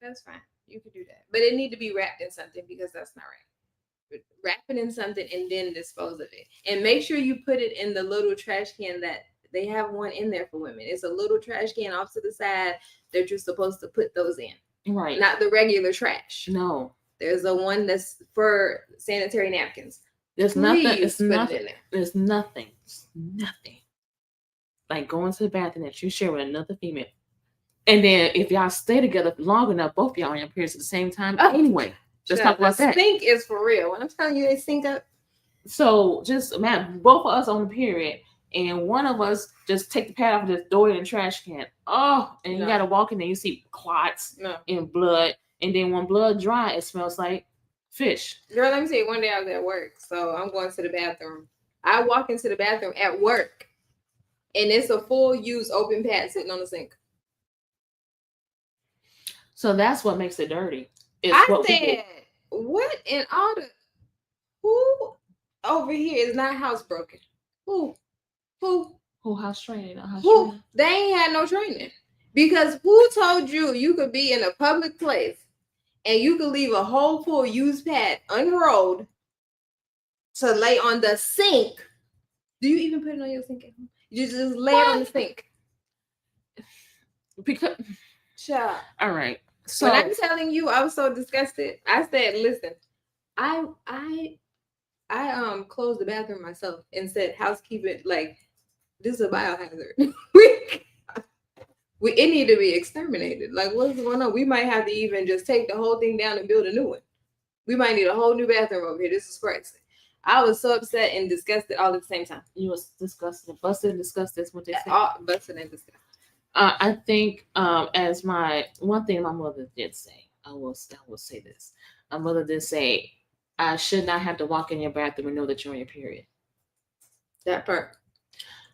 B: That's fine. You could do that, but it need to be wrapped in something because that's not right. Wrap it in something and then dispose of it, and make sure you put it in the little trash can that they have one in there for women. It's a little trash can off to the side that you're supposed to put those in.
A: Right.
B: Not the regular trash.
A: No.
B: There's a one that's for sanitary napkins.
A: There's nothing. It's nothing. There's nothing. It's nothing. Like going to the bathroom that you share with another female. And then if y'all stay together long enough, both y'all on your periods at the same time. Anyway, just talk about that.
B: Stink is for real. When I'm telling you they stink up.
A: So just imagine both of us on the period and one of us just take the pad off and just throw it in the trash can. Oh, and you gotta walk in there, you see clots and blood, and then when blood dry, it smells like fish.
B: Girl, let me tell you, one day I was at work, so I'm going to the bathroom. I walk into the bathroom at work, and it's a full use open pad sitting on the sink.
A: So that's what makes it dirty.
B: What in all the who over here is not housebroken? Who
A: house training?
B: They ain't had no training, because who told you could be in a public place and you could leave a whole full used pad unrolled to lay on the sink? Do you even put it on your sink at home? You just lay it on the sink.
A: Because all right. So
B: when I'm telling you, I was so disgusted. I said, "Listen, I closed the bathroom myself and said, housekeeping, like, this is a biohazard. It need to be exterminated. Like, what's going on? We might have to even just take the whole thing down and build a new one. We might need a whole new bathroom over here. This is crazy." I was so upset and disgusted all at the same time.
A: You was disgusted, busted and disgusted is what they say.
B: Busted and disgusted.
A: I think as one thing my mother did say, I will say this. My mother did say, I should not have to walk in your bathroom and know that you're on your period.
B: That part.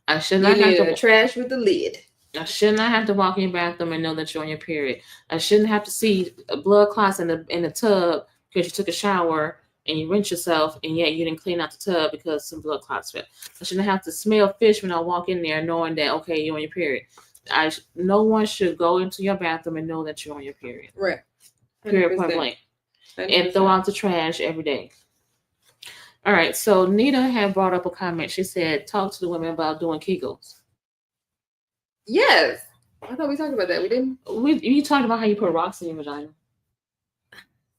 A: I should not have to
B: trash with the lid.
A: I should not have to walk in your bathroom and know that you're on your period. I shouldn't have to see blood clots in the tub because you took a shower and you rinse yourself, and yet you didn't clean out the tub because some blood clots fell. I shouldn't have to smell fish when I walk in there knowing that, okay, you're on your period. No one should go into your bathroom and know that you're on your period.
B: Right.
A: 100%. Period, point blank. 100%. And throw out the trash every day. All right. So Nita had brought up a comment. She said, talk to the women about doing Kegels.
B: Yes. I thought we talked about that. We didn't?
A: You talked about how you put rocks in your vagina.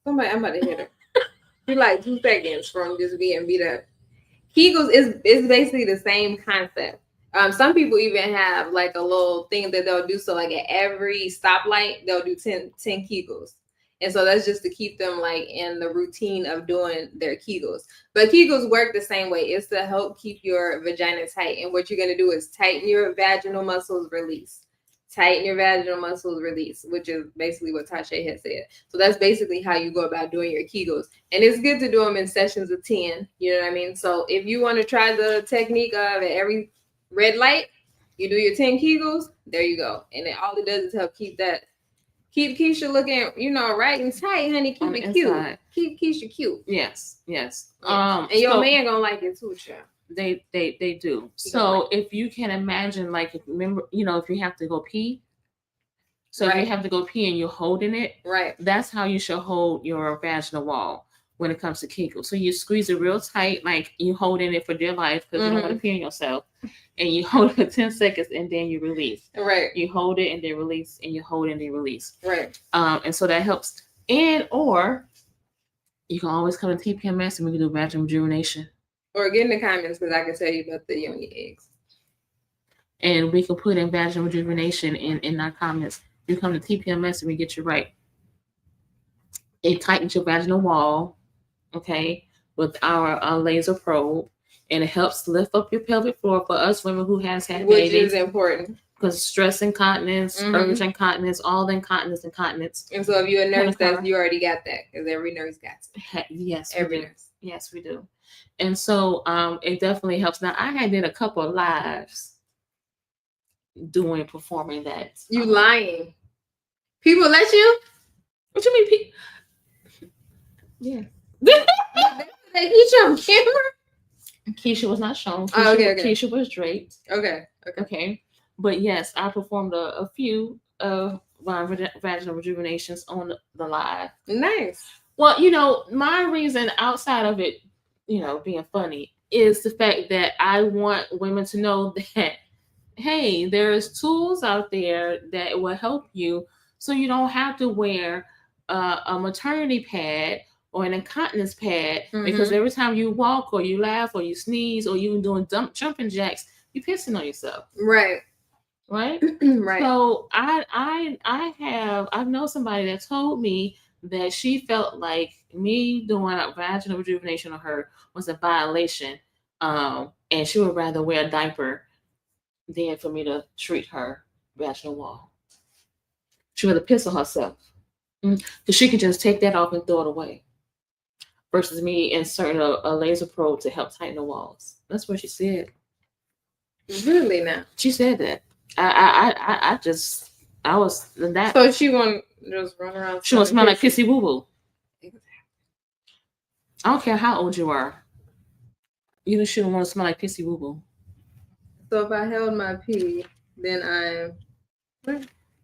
B: I'm about to hit her. You're like 2 seconds from just being beat up. Kegels is basically the same concept. Some people even have like a little thing that they'll do. So like at every stoplight, they'll do 10 Kegels. And so that's just to keep them like in the routine of doing their Kegels. But Kegels work the same way. It's to help keep your vagina tight. And what you're going to do is tighten your vaginal muscles, release. Tighten your vaginal muscles, release, which is basically what Tasha had said. So that's basically how you go about doing your Kegels. And it's good to do them in sessions of 10. You know what I mean? So if you want to try the technique of at every red light, you do your 10 Kegels, there you go. And then all it does is help keep Keisha looking, right and tight, honey. Keep it cute. Keep Keisha cute.
A: Yes.
B: And your man gonna like it too, child.
A: They do. So if you can imagine, like, if you have to go pee. So if you have to go pee and you're holding it,
B: right?
A: That's how you should hold your vaginal wall when it comes to Kegel. So you squeeze it real tight, like you holding it for dear life because you don't want to pee on yourself. And you hold it for 10 seconds and then you release.
B: Right.
A: You hold it and then release, and you hold it and then release.
B: Right.
A: And so that helps. Or you can always come to TPMS and we can do vaginal rejuvenation.
B: Or get in the comments because I can tell you about the yoni eggs.
A: And we can put in vaginal rejuvenation in our comments. You come to TPMS and we get you right. It tightens your vaginal wall, okay, with our laser probe. And it helps lift up your pelvic floor for us women who has had babies.
B: Which is important.
A: Because stress incontinence, urge incontinence, all the incontinence.
B: And so if you're a nurse, you already got that. Because every nurse got it.
A: Yes.
B: Every nurse.
A: Yes, we do. And so it definitely helps. Now, I had did a couple of lives performing that.
B: You lying. People let you?
A: What you mean? Yeah.
B: They eat you on camera?
A: Keisha was not shown.
B: Okay.
A: Keisha was draped.
B: Okay.
A: But yes, I performed a few of my vaginal rejuvenations on the live.
B: Nice.
A: Well, my reason outside of it, being funny, is the fact that I want women to know that, hey, there's tools out there that will help you so you don't have to wear a maternity pad or an incontinence pad, because every time you walk or you laugh or you sneeze or you doing jumping jacks, you're pissing on yourself.
B: Right.
A: Right.
B: Right.
A: So I know somebody that told me that she felt like me doing a vaginal rejuvenation on her was a violation, and she would rather wear a diaper than for me to treat her vaginal wall. She'd rather piss on herself. Because she can just take that off and throw it away. Versus me inserting a laser probe to help tighten the walls. That's what she said.
B: Really now?
A: She said that. I was that.
B: So she won't just run around.
A: She won't smell like pissy woo woo. I don't care how old you are. You just shouldn't want to smell like pissy woo woo.
B: So if I held my pee, then I'm.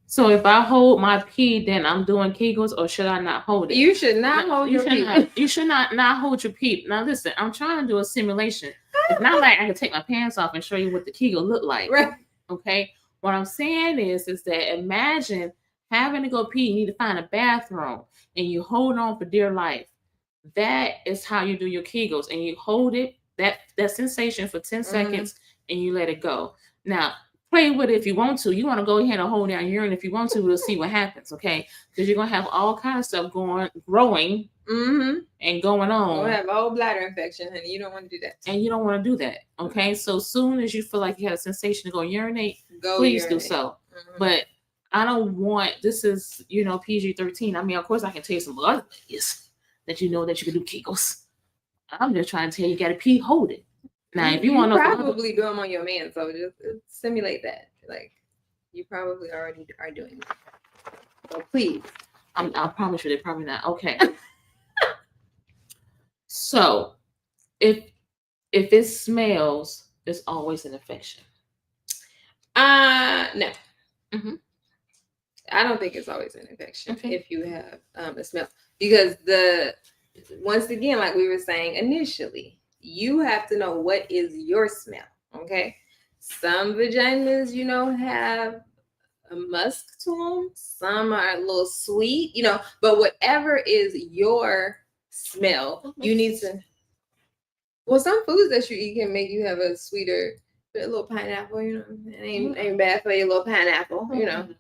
A: So if I hold my pee, then I'm doing Kegels, or should I not hold it?
B: You should not hold your pee.
A: You should not hold your pee. Now listen, I'm trying to do a simulation. It's not like I can take my pants off and show you what the Kegel look like.
B: Right.
A: Okay. What I'm saying is that imagine having to go pee. You need to find a bathroom, and you hold on for dear life. That is how you do your Kegels, and you hold it that sensation for 10 seconds, and you let it go. Now, play with it if you want to. You want to go ahead and hold down urine if you want to. We'll see what happens, okay? Because you're gonna have all kinds of stuff growing, and going on.
B: You'll have a whole bladder infection, honey. You don't want to do that.
A: And you don't want to do that, okay? So soon as you feel like you have a sensation to go urinate, please do so. But I don't want. This is PG-13. I mean, of course, I can tell you some other things that you know that you can do Kegels. I'm just trying to tell you, got to pee, hold it. Now, if you want to
B: probably do them on your man, so just simulate that. Like you probably already are doing that. So please,
A: I promise you, they're probably not. Okay. So, if it smells, it's always an infection.
B: No. I don't think it's always an infection if you have a smell, because once again, like we were saying initially, you have to know what is your smell. Okay, some vaginas, have a musk to them. Some are a little sweet, but whatever is your smell, you need to. Well, some foods that you eat can make you have a sweeter. A little pineapple, it ain't bad for you. A little pineapple,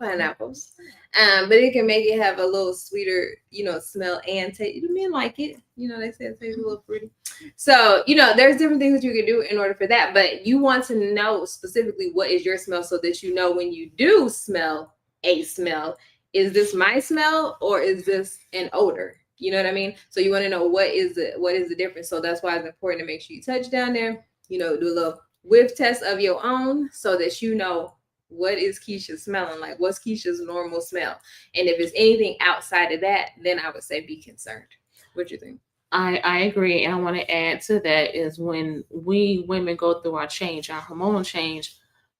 B: pineapples. But it can make it have a little sweeter, smell and taste. Men like it, they say it tastes a little fruity. So, there's different things that you can do in order for that. But you want to know specifically what is your smell, so that when you do smell a smell, is this my smell or is this an odor? You know what I mean? So you want to know what is the difference. So that's why it's important to make sure you touch down there. Do a little whiff test of your own, so that what is Keisha smelling like, what's Keisha's normal smell, and if it's anything outside of that, then I would say be concerned. What do you think?
A: I agree, and I want to add to that is when we women go through our hormonal change,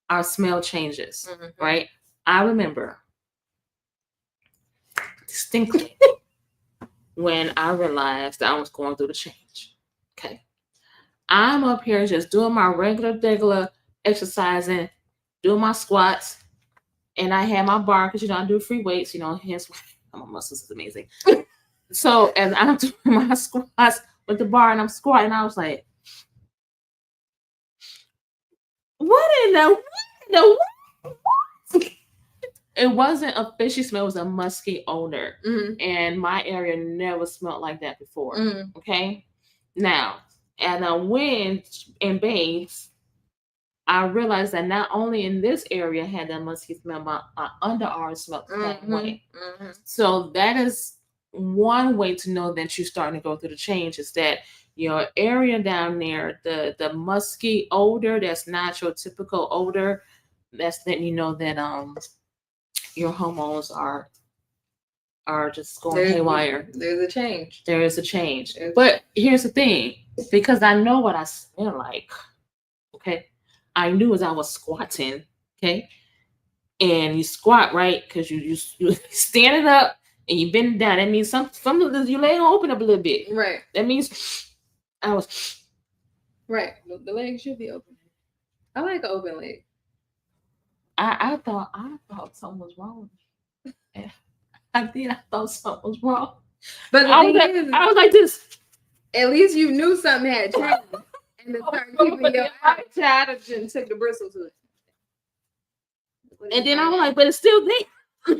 A: our smell changes, right? I remember distinctly when I realized that I was going through the change. Okay. I'm up here just doing my regular exercising, doing my squats, and I had my bar because I do free weights, hence why my muscles is amazing. So as I'm doing my squats with the bar and I'm squatting, I was like, what in the It wasn't a fishy smell, it was a musky odor. And my area never smelled like that before. Okay. Now, as I went and bathed, I realized that not only in this area had that musky smell, my underarm smelled that way. So that is one way to know that you're starting to go through the change, is that your area down there, the musky odor, that's not your typical odor. That's letting you know that your hormones are just going haywire.
B: There's a change.
A: There is a change. But here's the thing, because I know what I smell like. Okay. I knew as I was squatting. Okay. And you squat, right? Because you standing up and you bend down. That means some of your leg open up a little bit.
B: Right.
A: That means I was
B: right. The leg should be open. I like an open leg.
A: I thought something was wrong. I thought something was wrong.
B: But
A: I was like this.
B: At least you knew something had changed. And to start keeping your eye child and took the bristle to it.
A: And then I was like, but it's still there.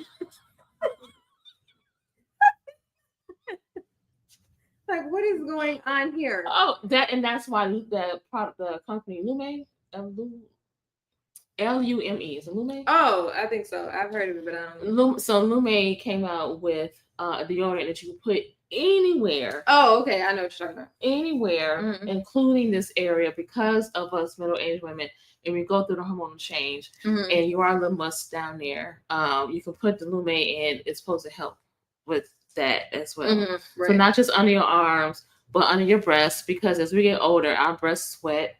B: Like, what is going on here?
A: Oh, that's why the company Lume, Lume. Is it Lume?
B: Oh, I think so. I've heard of it, but I don't know.
A: So Lume came out with a deodorant that you can put anywhere.
B: Oh, okay. I know what you're talking about.
A: Anywhere, including this area, because of us middle-aged women, and we go through the hormonal change, and you are a little musk down there. You can put the Lume in. It's supposed to help with that as well.
B: Right.
A: So not just under your arms, but under your breasts, because as we get older, our breasts sweat.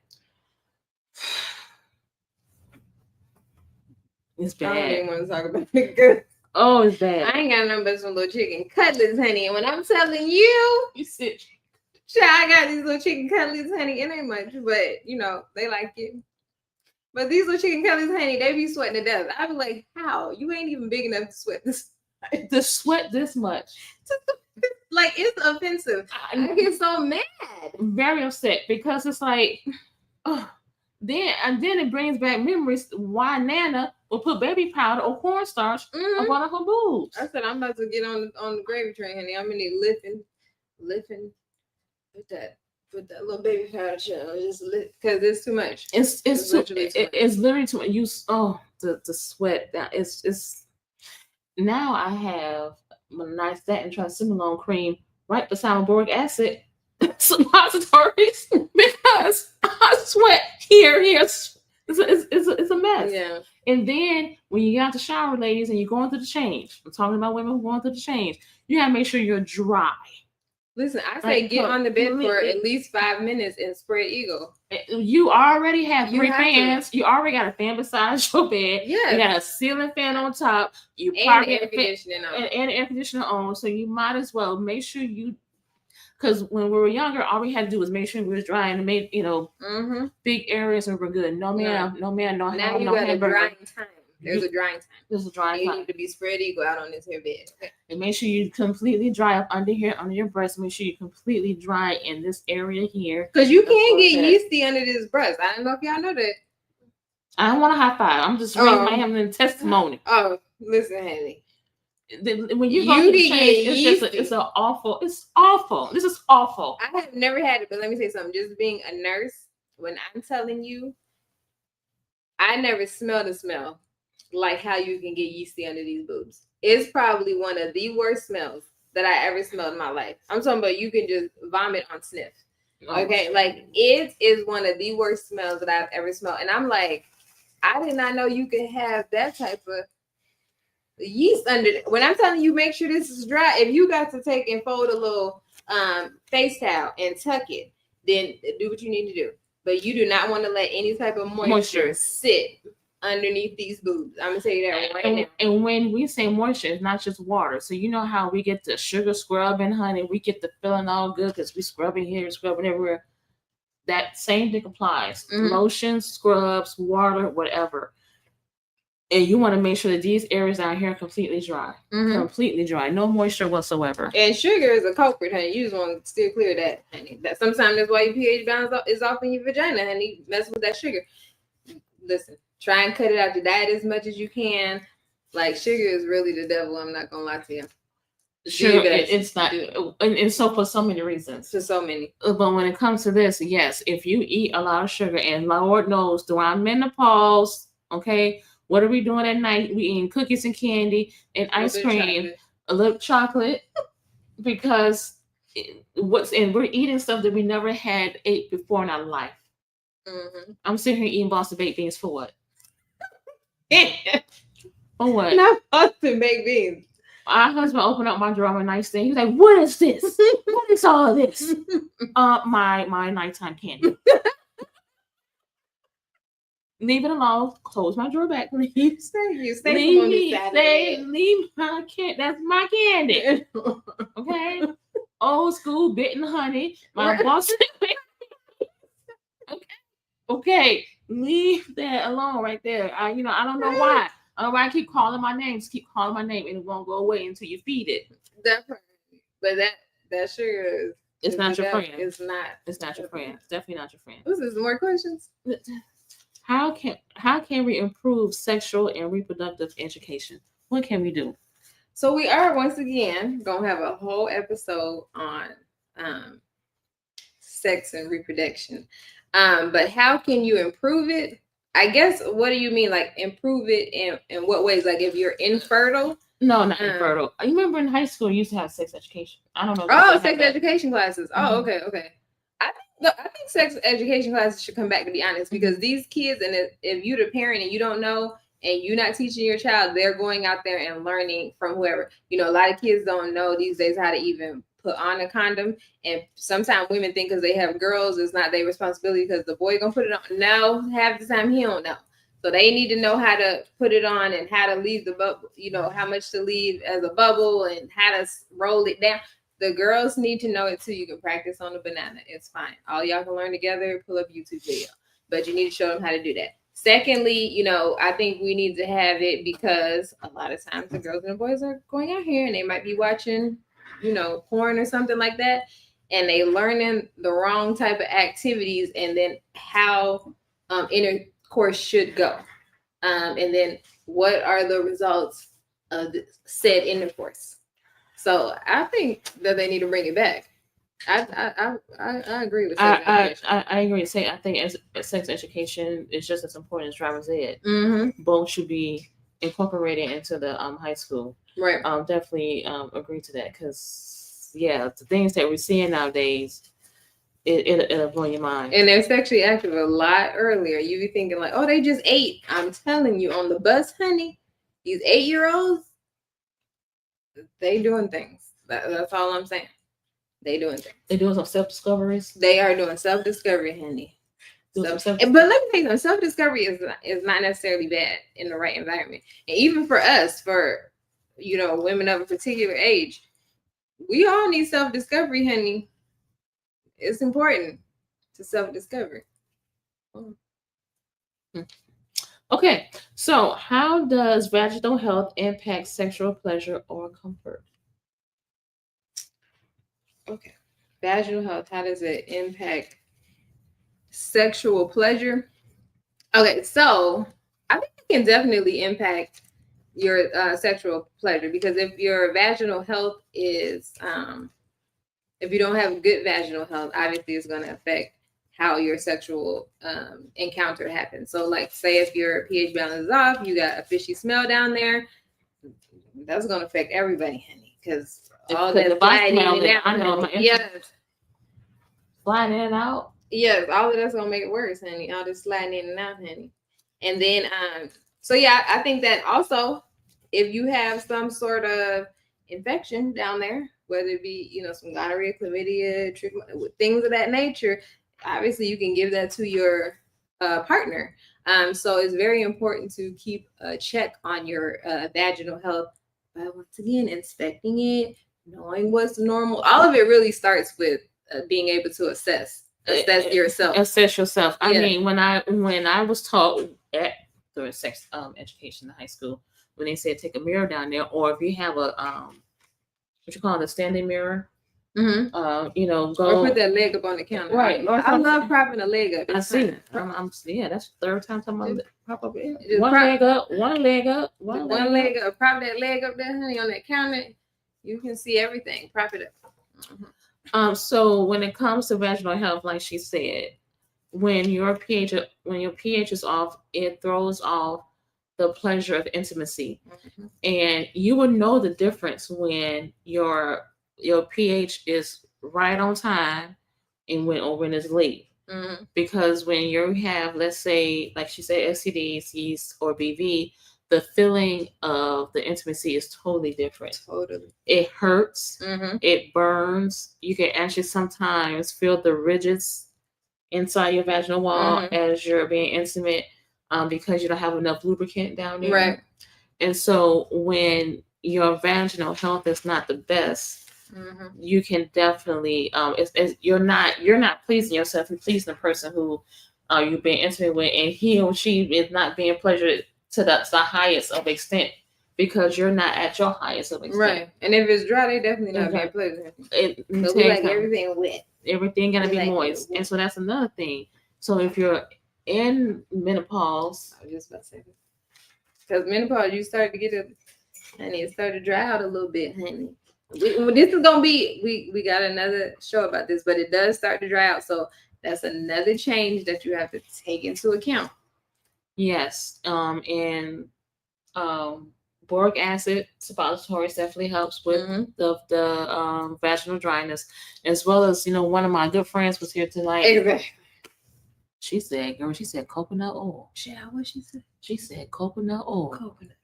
A: It's bad.
B: I don't even want to talk about it. Good.
A: Oh, it's bad.
B: I ain't got nothing but some little chicken cutlets, honey. And when I'm telling you,
A: You sit.
B: I got these little chicken cutlets, honey. It ain't much, but you know, they like it. But these little chicken cutlets, honey, they be sweating to death. I be like, how? You ain't even big enough to sweat this.
A: To sweat this much.
B: Like, it's offensive. I get so mad.
A: Very upset, because it's like, then it brings back memories why Nana will put baby powder or cornstarch up on her boobs.
B: I said, I'm about to get on the gravy train, honey. I'm gonna need lifting with that little baby powder chill, just because it's too much.
A: It's literally too much. The sweat. It's now I have a nice statin triamcinolone cream right beside my boric acid suppositories, because I sweat here. It's a mess.
B: Yeah.
A: And then when you get out the shower, ladies, and you're going through the change, I'm talking about women going through the change, you gotta make sure you're dry.
B: Listen, I say get on the bed for at least 5 minutes and spread eagle.
A: You already have 3 fans. You already got a fan beside your bed.
B: Yeah.
A: You got a ceiling fan on top. You
B: and
A: probably
B: air conditioning on.
A: And air conditioner on. So you might as well make sure you, because when we were younger, all we had to do was make sure we was dry and made, big areas and we're good. No ma'am, no
B: now
A: ham,
B: you
A: no
B: got
A: hamburger.
B: a drying time. There's a drying time.
A: There's a drying
B: you
A: time.
B: need to be spread eagle out on this here bed. Okay.
A: And make sure you completely dry up under here, under your breast. Make sure you completely dry in this area here.
B: Because you can get yeasty under this breast. I don't know if y'all know that.
A: I don't want a high five. I'm just raising my hand in testimony.
B: Oh, listen, honey.
A: When you go to the change, it's awful. It's awful. This is awful.
B: I have never had it, but let me say something. Just being a nurse, when I'm telling you, I never smelled a smell like how you can get yeasty under these boobs. It's probably one of the worst smells that I ever smelled in my life. I'm talking about you can just vomit on sniff. Okay, like it is one of the worst smells that I've ever smelled. And I'm like, I did not know you could have that type of yeast under it. When I'm telling you, make sure this is dry. If you got to take and fold a little face towel and tuck it, then do what you need to do. But you do not want to let any type of moisture sit underneath these boobs. I'm gonna tell you that right now.
A: And when we say moisture, it's not just water. So you know how we get the sugar scrubbing, honey. We get the feeling all good because we scrubbing here, scrubbing everywhere. That same thing applies. Lotion, scrubs, water, whatever. And you want to make sure that these areas down here are completely dry. Completely dry. No moisture whatsoever.
B: And sugar is a culprit, honey. You just want to steer clear of that, honey. That sometimes that's why your pH balance is off in your vagina, honey. Mess with that sugar. Listen, try and cut it out your diet as much as you can. Like, sugar is really the devil. I'm not gonna lie to you.
A: Sure, it's not, and so for so many reasons.
B: For so many.
A: But when it comes to this, yes, if you eat a lot of sugar, and Lord knows, throughout menopause, okay, what are we doing at night? We eating cookies and candy and ice cream, a little chocolate, because we're eating stuff that we never had ate before in our life. I'm sitting here eating Boston baked beans for what? For what?
B: Not Boston baked beans.
A: My husband opened up my drawer, my nightstand. He's like, "What is this? What is all of this?" My nighttime candy. Leave it alone. Close my drawer back, please.
B: Leave
A: my candy. That's my candy. Okay. Old school bitten honey. My Boston. Okay. Leave that alone right there. I don't know why. I don't know why I keep calling my name. Just keep calling my name, and it won't go away until you feed it.
B: Definitely. But that sugar
A: is not your friend.
B: It's not.
A: It's not your friend. It's definitely not your friend.
B: This is more questions.
A: How can we improve sexual and reproductive education? What can we do?
B: So we are once again gonna have a whole episode on sex and reproduction. But how can you improve it? I guess, what do you mean? Like, improve it in what ways? Like, if you're infertile?
A: No, not infertile. You remember in high school, you used to have sex education. I don't know.
B: Oh, sex education classes. Oh, okay. I think sex education classes should come back, to be honest, because these kids, and if you're the parent and you don't know and you're not teaching your child, they're going out there and learning from whoever. A lot of kids don't know these days how to even put on a condom, and sometimes women think because they have girls, it's not their responsibility because the boy gonna put it on. No, half the time he don't know. So they need to know how to put it on and how to leave the bubble, how much to leave as a bubble and how to roll it down. The girls need to know it too. You can practice on the banana. It's fine. All y'all can learn together, pull up YouTube video. But you need to show them how to do that. Secondly, I think we need to have it because a lot of times the girls and the boys are going out here and they might be watching, porn or something like that. And they learning the wrong type of activities and then how intercourse should go. And then what are the results of the said intercourse. So I think that they need to bring it back. I agree with sex education.
A: I agree. I think as sex education is just as important as driver's ed.
B: Mm-hmm.
A: Both should be incorporated into the high school.
B: Right.
A: Definitely agree to that because the things that we're seeing nowadays, it'll blow your mind.
B: And they're sexually active a lot earlier. You be thinking like, oh, they just ate. I'm telling you, on the bus, honey, these 8-year-olds, they doing things. That's all I'm saying. They doing things.
A: They doing some self-discoveries.
B: They are doing self-discovery, honey. But let me tell you something. Self-discovery is not necessarily bad in the right environment. And even for us, for women of a particular age, we all need self-discovery, honey. It's important to self-discover.
A: Okay, so how does vaginal health impact sexual pleasure or comfort?
B: Okay, vaginal health, how does it impact sexual pleasure? Okay, so I think it can definitely impact your sexual pleasure, because if your vaginal health is, if you don't have good vaginal health, obviously it's going to affect how your sexual encounter happens. So like, say if your pH balance is off, you got a fishy smell down there, that's going to affect everybody, honey, because all that sliding in and out.
A: I know.
B: Yes.
A: Sliding in and out.
B: Yes, all of that's going to make it worse, honey. All this sliding in and out, honey. And then, so yeah, I think that also, if you have some sort of infection down there, whether it be, some gonorrhea, chlamydia, things of that nature, obviously you can give that to your partner. So it's very important to keep a check on your vaginal health by, once again, inspecting it, knowing what's normal. All of it really starts with being able to assess yourself.
A: Assess yourself. I mean, when I was taught during sex education in high school, when they said take a mirror down there, or if you have a what you call it, a standing mirror,
B: mm-hmm.
A: Go
B: or put that leg up on the counter.
A: Right.
B: I love propping a leg up.
A: I see. That's the third time talking about prop up.
B: One
A: leg up.
B: Prop that leg up there, honey, on that counter. You can see everything. Prop it up.
A: Mm-hmm. So when it comes to vaginal health, like she said, when your pH is off, it throws off the pleasure of intimacy. Mm-hmm. And you will know the difference when your pH is right on time and when it's late.
B: Mm-hmm.
A: Because when you have, let's say, like she said, STDs, yeast, or BV, the feeling of the intimacy is totally different.
B: Totally.
A: It hurts.
B: Mm-hmm.
A: It burns. You can actually sometimes feel the ridges inside your vaginal wall mm-hmm. as you're being intimate, because you don't have enough lubricant down there.
B: Right.
A: And so when your vaginal health is not the best, mm-hmm. you can definitely you're not pleasing yourself, you're pleasing the person who you're being intimate with, and he or she is not being pleasured to the highest of extent, because you're not at your highest of extent.
B: Right. And if it's dry, they definitely not being pleasant. So we like everything wet.
A: Everything gotta be moist. And so that's another thing. So if you're in menopause,
B: I was just about to say that. Because menopause, you start to get honey, it started to dry out a little bit, honey. This is gonna be we got another show about this, but it does start to dry out. So that's another change that you have to take into account.
A: Yes. And boric acid suppositories definitely helps with
B: Mhm.
A: the vaginal dryness, as well as one of my good friends was here tonight.
B: Exactly.
A: She said, "Girl, she said coconut oil."
B: Child, what she said?
A: She said coconut oil.
B: Coconut.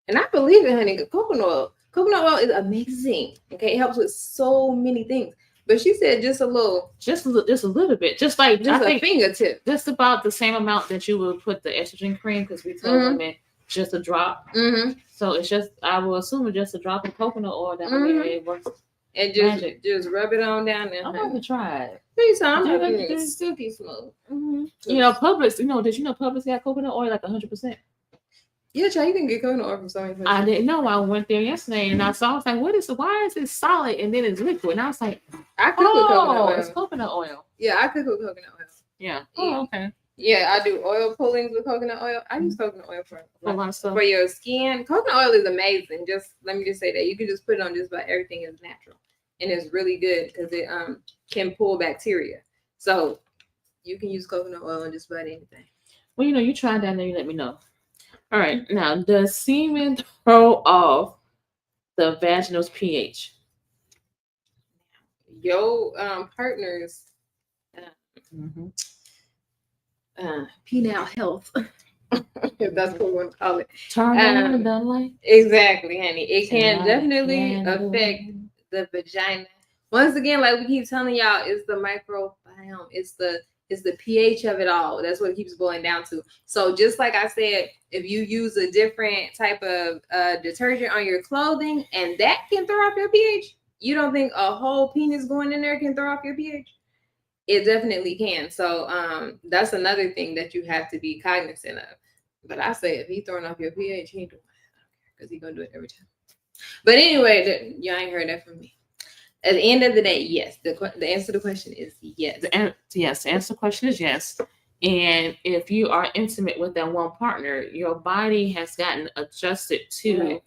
B: And I believe it, honey. Coconut oil. Coconut oil is amazing. Okay, it helps with so many things. But she said just a little,
A: just a little bit, just like I
B: just a
A: think
B: fingertip.
A: just about the same amount that you would put the estrogen cream, because we tell women just a drop.
B: Mm-hmm.
A: So it's just, I will assume it's just a drop of coconut oil down there. It works.
B: And
A: magic.
B: just rub it on down there.
A: I'm about to try it.
B: Please, I'm
A: Do
B: making
A: that-
B: it silky smooth.
A: Publix. Did you know Publix got coconut oil like 100%?
B: Yeah, child, you can get coconut oil from so many places.
A: I didn't know. I went there yesterday and I saw. I was like, why is it solid and then it's liquid? And I was like,
B: I cook with coconut oil.
A: It's coconut oil.
B: Yeah, I cook with coconut oil.
A: Yeah. Oh, okay.
B: Yeah, I do oil pullings with coconut oil. I use coconut oil for
A: a lot of stuff.
B: For your skin. Coconut oil is amazing. Just let me just say that you can just put it on just about everything. Is natural, and it's really good because it can pull bacteria. So you can use coconut oil on just about anything.
A: Well, you try that and then you let me know. All right. Now, does semen throw off the vaginal pH?
B: Your partner's penile health, if that's what we want to call it.
A: Turn on the light.
B: Exactly, honey. It can definitely affect the vagina. Once again, like we keep telling y'all, it's the microbiome. It's the pH of it all. That's what it keeps boiling down to. So just like I said, if you use a different type of detergent on your clothing and that can throw off your pH, you don't think a whole penis going in there can throw off your pH? It definitely can. So that's another thing that you have to be cognizant of. But I say if he's throwing off your pH, he ain't doing it because he's going to do it every time. But anyway, y'all ain't heard that from me. At the end of the day, yes. The answer to the question is yes.
A: Yes, the answer to the question is yes. And if you are intimate with that one partner, your body has gotten adjusted to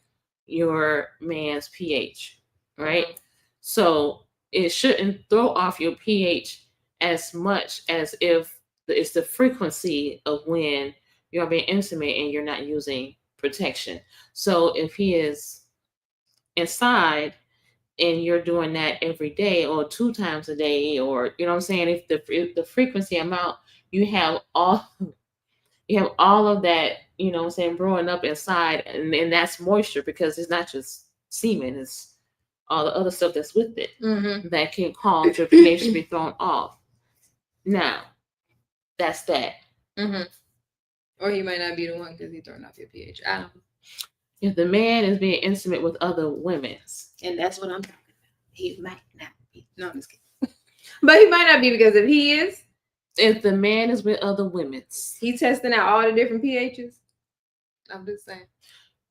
A: your man's pH, right? So it shouldn't throw off your pH as much as if it's the frequency of when you're being intimate and you're not using protection. So if he is inside and you're doing that every day or 2 times a day, or you know what I'm saying, if the frequency amount, you have all of that, you know what I'm saying, brewing up inside, and that's moisture, because it's not just semen, it's all the other stuff that's with it that can cause your pH to be thrown off. Now, that's that.
B: Or he might not be the one because he's throwing off your pH. I don't know.
A: If the man is being intimate with other women's,
B: and that's what I'm talking about, he might not be. No, I'm just kidding. But he might not be, because if he is,
A: if the man is with other women's,
B: he testing out all the different pHs. I'm just saying.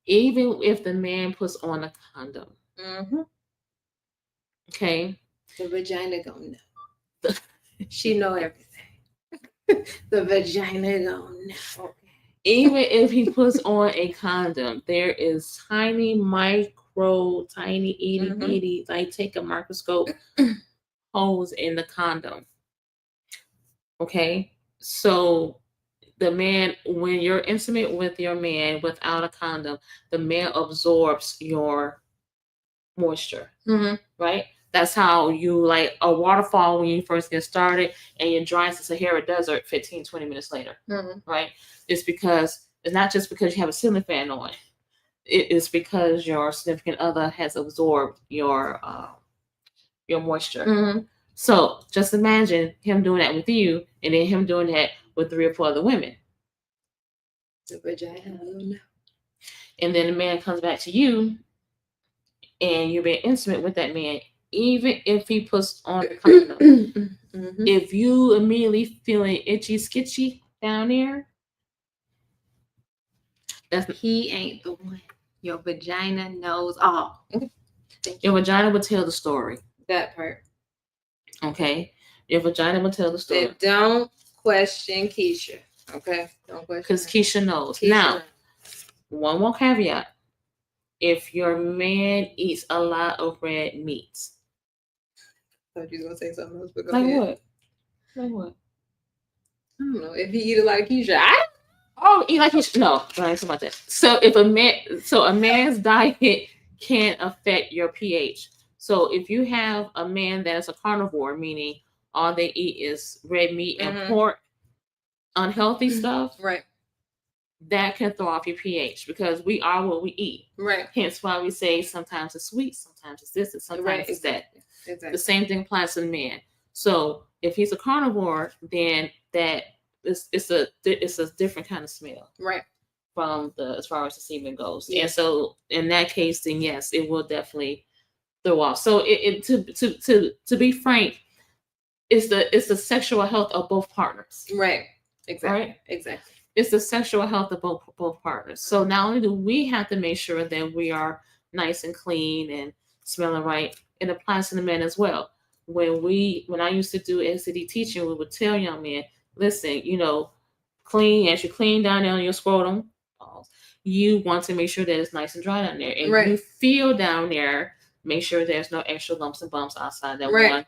A: Even if the man puts on a condom. Okay.
B: The vagina gonna know. She know everything. The vagina gonna know. Okay.
A: Even if he puts on a condom, there is tiny itty bitty, like take a microscope holes in the condom. Okay. So the man, when you're intimate with your man without a condom, the man absorbs your moisture, right? That's how you, like a waterfall when you first get started and you're dry as a Sahara desert 15-20 minutes later, right? It's not just because you have a ceiling fan on. It is because your significant other has absorbed your moisture. So just imagine him doing that with you, and then him doing that with 3 or 4 other women.
B: The vagina will know.
A: And then the man comes back to you, and you're being intimate with that man, even if he puts on a condom. If you immediately feeling itchy skitchy down there,
B: he ain't the one. Your vagina knows all.
A: Your vagina will tell the story.
B: That part.
A: Okay. Your vagina will tell the story.
B: Then don't question Keisha. Okay. Don't question.
A: Because Keisha knows. Now, one more caveat. If your man eats a lot of red meats.
B: I thought you were going to say something else, but go
A: like
B: ahead.
A: What? Like what?
B: I don't know. If he eat a lot of Keisha,
A: Oh, eat like you should. No, I ain't talking about that. So if a man's diet can affect your pH. So if you have a man that's a carnivore, meaning all they eat is red meat and pork, unhealthy stuff,
B: Right.
A: that can throw off your pH because we are what we eat.
B: Right.
A: Hence why we say sometimes it's sweet, sometimes it's this, and sometimes it's that.
B: Exactly.
A: The same thing applies to the man. So if he's a carnivore, then it's a different kind of smell.
B: Right.
A: From the as far as the semen goes.
B: Yeah.
A: And so in that case, then yes, it will definitely throw off. So to be frank, it's the sexual health of both partners.
B: Right. Exactly.
A: Right?
B: Exactly.
A: It's the sexual health of both partners. So not only do we have to make sure that we are nice and clean and smelling right, it applies to the men as well. When I used to do STD teaching, we would tell young men, listen, clean as you clean down there on your scrotum, you want to make sure that it's nice and dry down there. And
B: Right.
A: you feel down there, make sure there's no extra lumps and bumps outside that
B: Right.
A: one.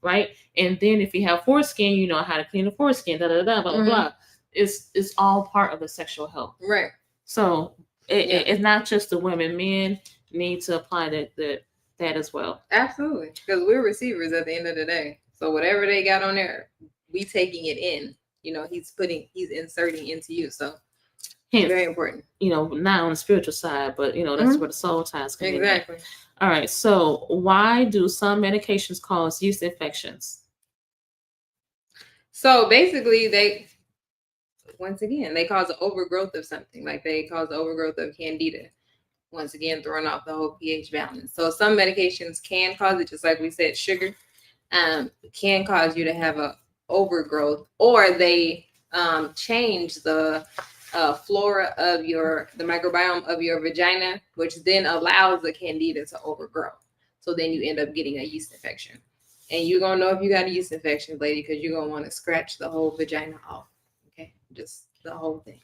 A: Right? And then if you have foreskin, you know how to clean the foreskin, blah, blah, blah, blah. It's all part of the sexual health.
B: Right.
A: So it's not just the women. Men need to apply that as well.
B: Absolutely. Because we're receivers at the end of the day. So whatever they got on there, we taking it in. He's inserting into you. So
A: Hence,
B: very important.
A: Not on the spiritual side, but that's where the soul ties come in.
B: Exactly.
A: All right. So why do some medications cause yeast infections?
B: So basically they cause an overgrowth of something. Like they cause the overgrowth of candida. Once again, throwing off the whole pH balance. So some medications can cause it, just like we said, sugar can cause you to have a overgrowth, or they change the flora of the microbiome of your vagina, which then allows the candida to overgrow. So then you end up getting a yeast infection. And you're going to know if you got a yeast infection, lady, because you're going to want to scratch the whole vagina off. Okay? Just the whole thing.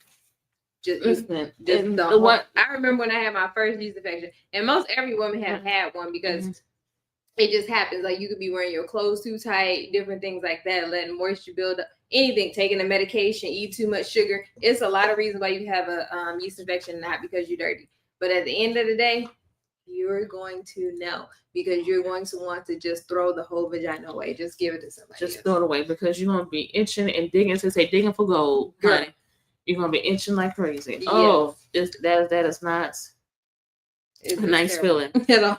B: I remember when I had my first yeast infection, and most every woman have had one because it just happens. Like you could be wearing your clothes too tight, different things like that, letting moisture build up, anything, taking a medication, eat too much sugar. It's a lot of reasons why you have a yeast infection, not because you're dirty. But at the end of the day, you're going to know because you're going to want to just throw the whole vagina away. Just give it to somebody.
A: Just throw it away because you're going to be itching and digging. To say digging for gold, honey. You're going to be itching like crazy. Yes. Oh, that is not a nice feeling
B: at all.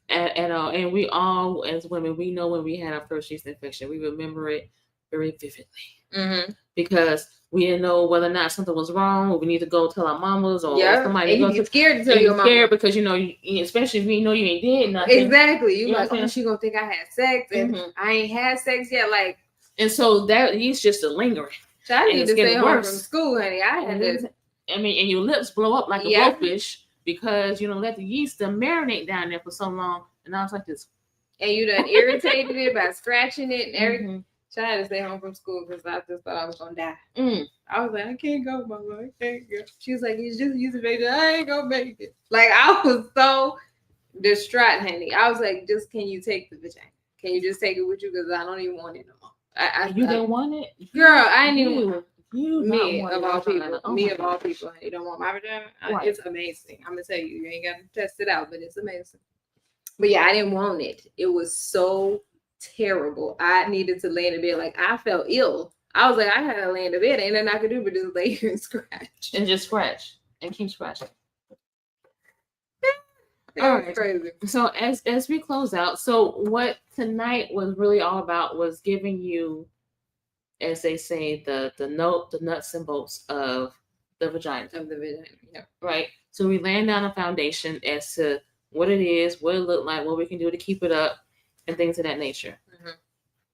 A: At all. And we all, as women, we know when we had our first yeast infection. We remember it very vividly because we didn't know whether or not something was wrong, or we need to go tell our mamas or somebody.
B: And you get scared to tell your mama.
A: Scared because especially if you know you ain't did nothing.
B: Exactly. You're like, oh, she gonna think I had sex, and I ain't had sex yet. Like,
A: and so that yeast just a lingering.
B: So I need to stay home from school, honey. I had this.
A: And your lips blow up like a blowfish because you don't let the yeast marinate down there for so long, and I was like this.
B: And you done irritated it by scratching it and everything. So I had to stay home from school because I just thought I was gonna die. I was like, I can't go, mama. I can't go. She was like, it's just yeast infection. I ain't gonna make it. Like I was so distraught, honey. I was like, can you take the vagina? Can you just take it with you? Because I don't even want it no more.
A: You didn't want it,
B: girl. I didn't even.
A: Me
B: of all people, honey, don't want my vagina. Right. It's amazing. I'm gonna tell you, you ain't gotta test it out, but it's amazing. But yeah, I didn't want it. It was so terrible. I needed to lay in the bed. Like I felt ill. I was like, I had to lay in the bed. Ain't nothing I could do but just lay here and scratch.
A: And just scratch. And keep scratching.
B: All right. Crazy.
A: So as we close out, so what tonight was really all about was giving you, as they say, the nuts and bolts of the vagina.
B: Yeah.
A: Right. So we laying down a foundation as to what it is, what it looked like, what we can do to keep it up, and things of that nature.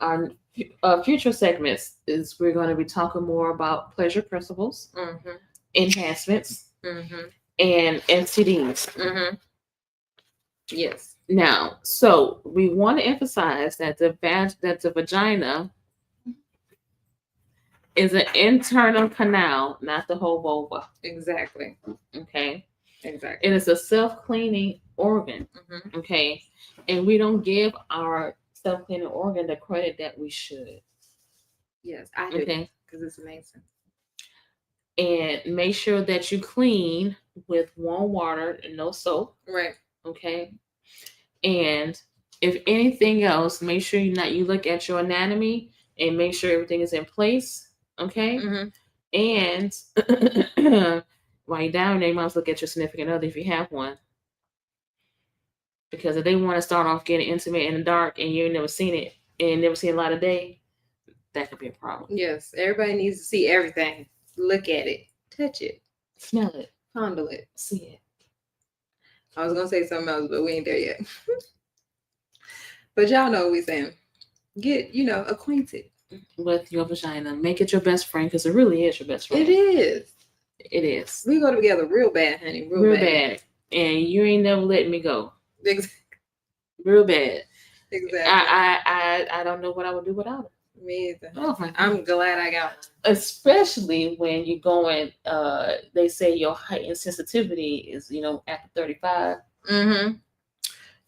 A: Our future segments is we're going to be talking more about pleasure principles, enhancements, and NCDs.
B: Yes.
A: Now, so we want to emphasize that the vagina is an internal canal, not the whole vulva.
B: Exactly.
A: Okay.
B: Exactly.
A: It is a self-cleaning organ. Okay. And we don't give our self-cleaning organ the credit that we should.
B: Yes, I do. Okay. Because it's amazing.
A: and make sure that you clean with warm water and no soap.
B: Right.
A: Okay. And if anything else, make sure you look at your anatomy and make sure everything is in place. Okay.
B: Mm-hmm.
A: And while you're down there, you must look at your significant other if you have one. Because if they want to start off getting intimate in the dark and you ain't never seen it and never seen a lot of day, that could be a problem.
B: Yes, everybody needs to see everything. Look at it, touch it,
A: Smell it,
B: fondle it,
A: see it.
B: I was gonna say something else, but we ain't there yet. But y'all know what we're saying. Get, acquainted
A: with your vagina. Make it your best friend because it really is your best friend.
B: It is.
A: It is.
B: We go together real bad, honey. Real
A: bad. And you ain't never letting me go.
B: Exactly.
A: Real bad.
B: Exactly.
A: I don't know what I would do without it.
B: Me either.
A: Oh my God.
B: I'm glad I got one.
A: Especially when you're going, they say your heightened sensitivity is, after 35.
B: Mm-hmm.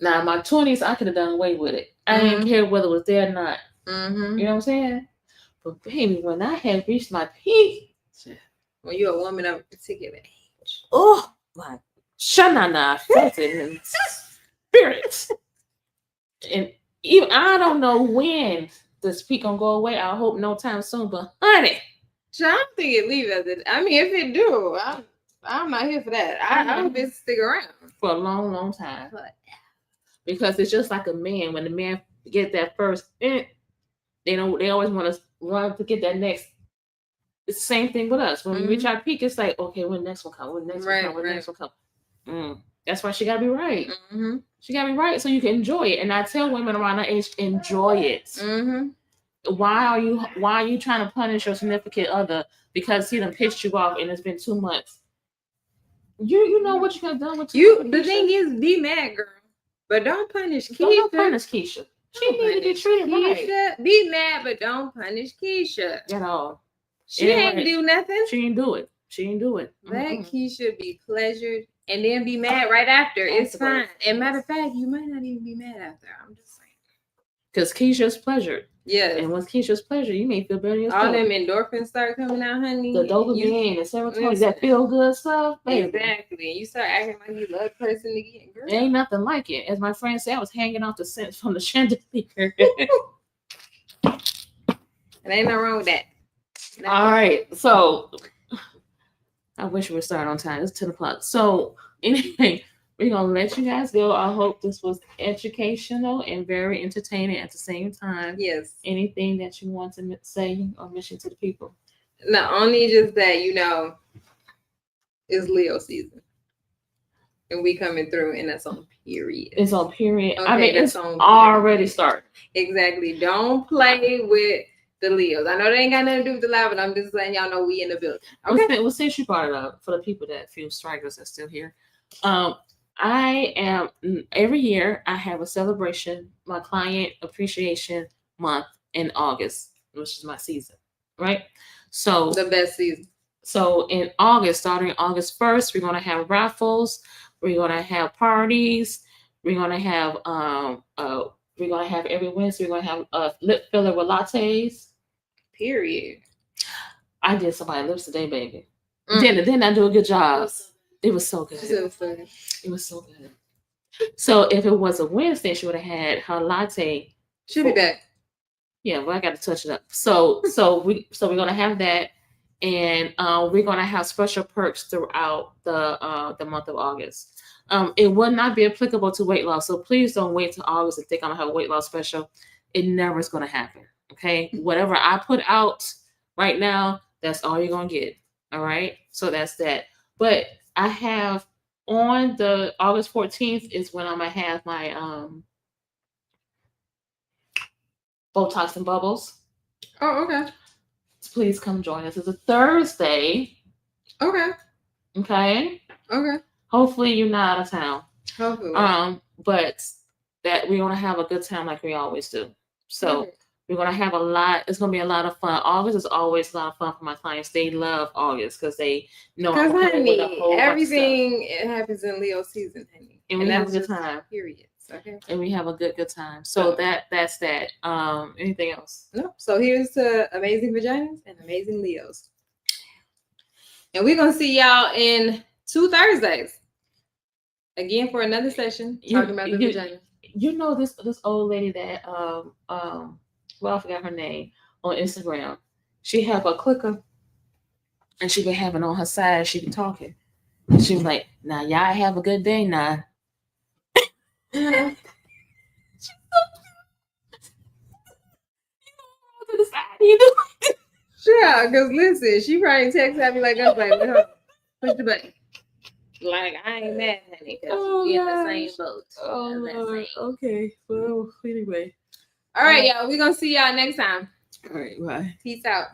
A: Now, in my 20s, I could have done away with it. I didn't care whether it was there or not.
B: Mm-hmm.
A: You know what I'm saying? But baby, when I had reached my peak,
B: when you're a woman of a particular age,
A: oh my shanana, I felt it in spirit. And even I don't know when this peak gonna go away. I hope no time soon. But honey,
B: I don't think it leave as it. I mean, if it do, I'm not here for that. I hope it stick around
A: for a long, long time.
B: But
A: because it's just like a man. When the man get that first, they always want to run to get that next. It's the same thing with us. When we reach our peak, it's like, okay, when the next one come? When the next one come? When the next one come? That's why she gotta be right.
B: Mm-hmm.
A: She gotta be right so you can enjoy it. And I tell women around that age, enjoy it.
B: Mm-hmm.
A: Why are you trying to punish your significant other because he done pissed you off and it's been 2 months? You know what you could have done with
B: you. The thing is, be mad, girl, but don't punish Keisha.
A: Don't punish Keisha. She needs to be treated right.
B: Be mad, but don't punish Keisha
A: at all.
B: She ain't do nothing.
A: She ain't do it.
B: Let Keisha be pleasured and then be mad right after. It's fine. And matter of fact, you might not even be mad after. I'm just saying.
A: Because Keisha's pleasured.
B: Yes.
A: And once Keisha's pleasure, you may feel better yourself.
B: All them endorphins start coming out, honey.
A: The dopamine and serotonin, that feel good stuff, baby.
B: Exactly. And you start acting like you love the person again, girl.
A: Ain't nothing like it. As my friend said, I was hanging off the scent from the chandelier.
B: And ain't nothing wrong with that.
A: All right. So I wish we would start on time. It's 10 o'clock. So anyway, we're going to let you guys go. I hope this was educational and very entertaining at the same time.
B: Yes.
A: Anything that you want to say or mention to the people?
B: Not only just that, it's Leo season. And we coming through, and that's on period.
A: It's on period.
B: Okay,
A: I mean, it's already started.
B: Exactly. Don't play with the Leos. I know they ain't got nothing to do with the live, but I'm just letting y'all know we in the building. Okay.
A: Well, since you brought it up, for the people that feel stragglers that's still here, I am every year I have a celebration, my client appreciation month in August, which is my season, right? So
B: the best season.
A: So in August, starting August 1st, we're gonna have raffles, we're gonna have parties, we're gonna have every Wednesday we're gonna have a lip filler with lattes.
B: Period.
A: I did somebody's lips today, baby. Didn't I do a good job? It was so good. It was so good. So if it was a Wednesday, she would have had her latte.
B: She'll be back.
A: Yeah, well, I got to touch it up. So we're gonna have that, and we're gonna have special perks throughout the month of August. It will not be applicable to weight loss, so please don't wait till August and think I'm gonna have a weight loss special. It never is gonna happen. Okay, whatever I put out right now, that's all you're gonna get. All right, so that's that. But I have on the August 14th is when I'm gonna have my Botox and Bubbles.
B: Oh, okay.
A: So please come join us. It's a Thursday.
B: Okay.
A: Okay.
B: Okay.
A: Hopefully you're not out of town.
B: Hopefully.
A: But that we're gonna have a good time like we always do. So we're gonna have a lot. It's gonna be a lot of fun. August is always a lot of fun for my clients. They love August because they know I'm coming with a whole
B: everything it happens in Leo season, honey.
A: And we have a good time.
B: Period. Okay.
A: And we have a good time. So that's that. Anything else?
B: No. So here's to amazing vaginas and amazing Leos. And we're gonna see y'all in 2 Thursdays. Again for another session talking about the vagina.
A: You know this old lady that well, I forgot her name, on Instagram. She have a clicker and she been having on her side, she be talking. And she was like, now y'all have a good day now. To the side, you know?
B: Sure, because listen, she probably texts at me like, I'm like, push the button. Like, I ain't mad, honey, because we in the same boat.
A: Oh, Lord. Okay. Well, anyway.
B: All right, y'all. We're going to see y'all next time.
A: All right. Bye.
B: Peace out.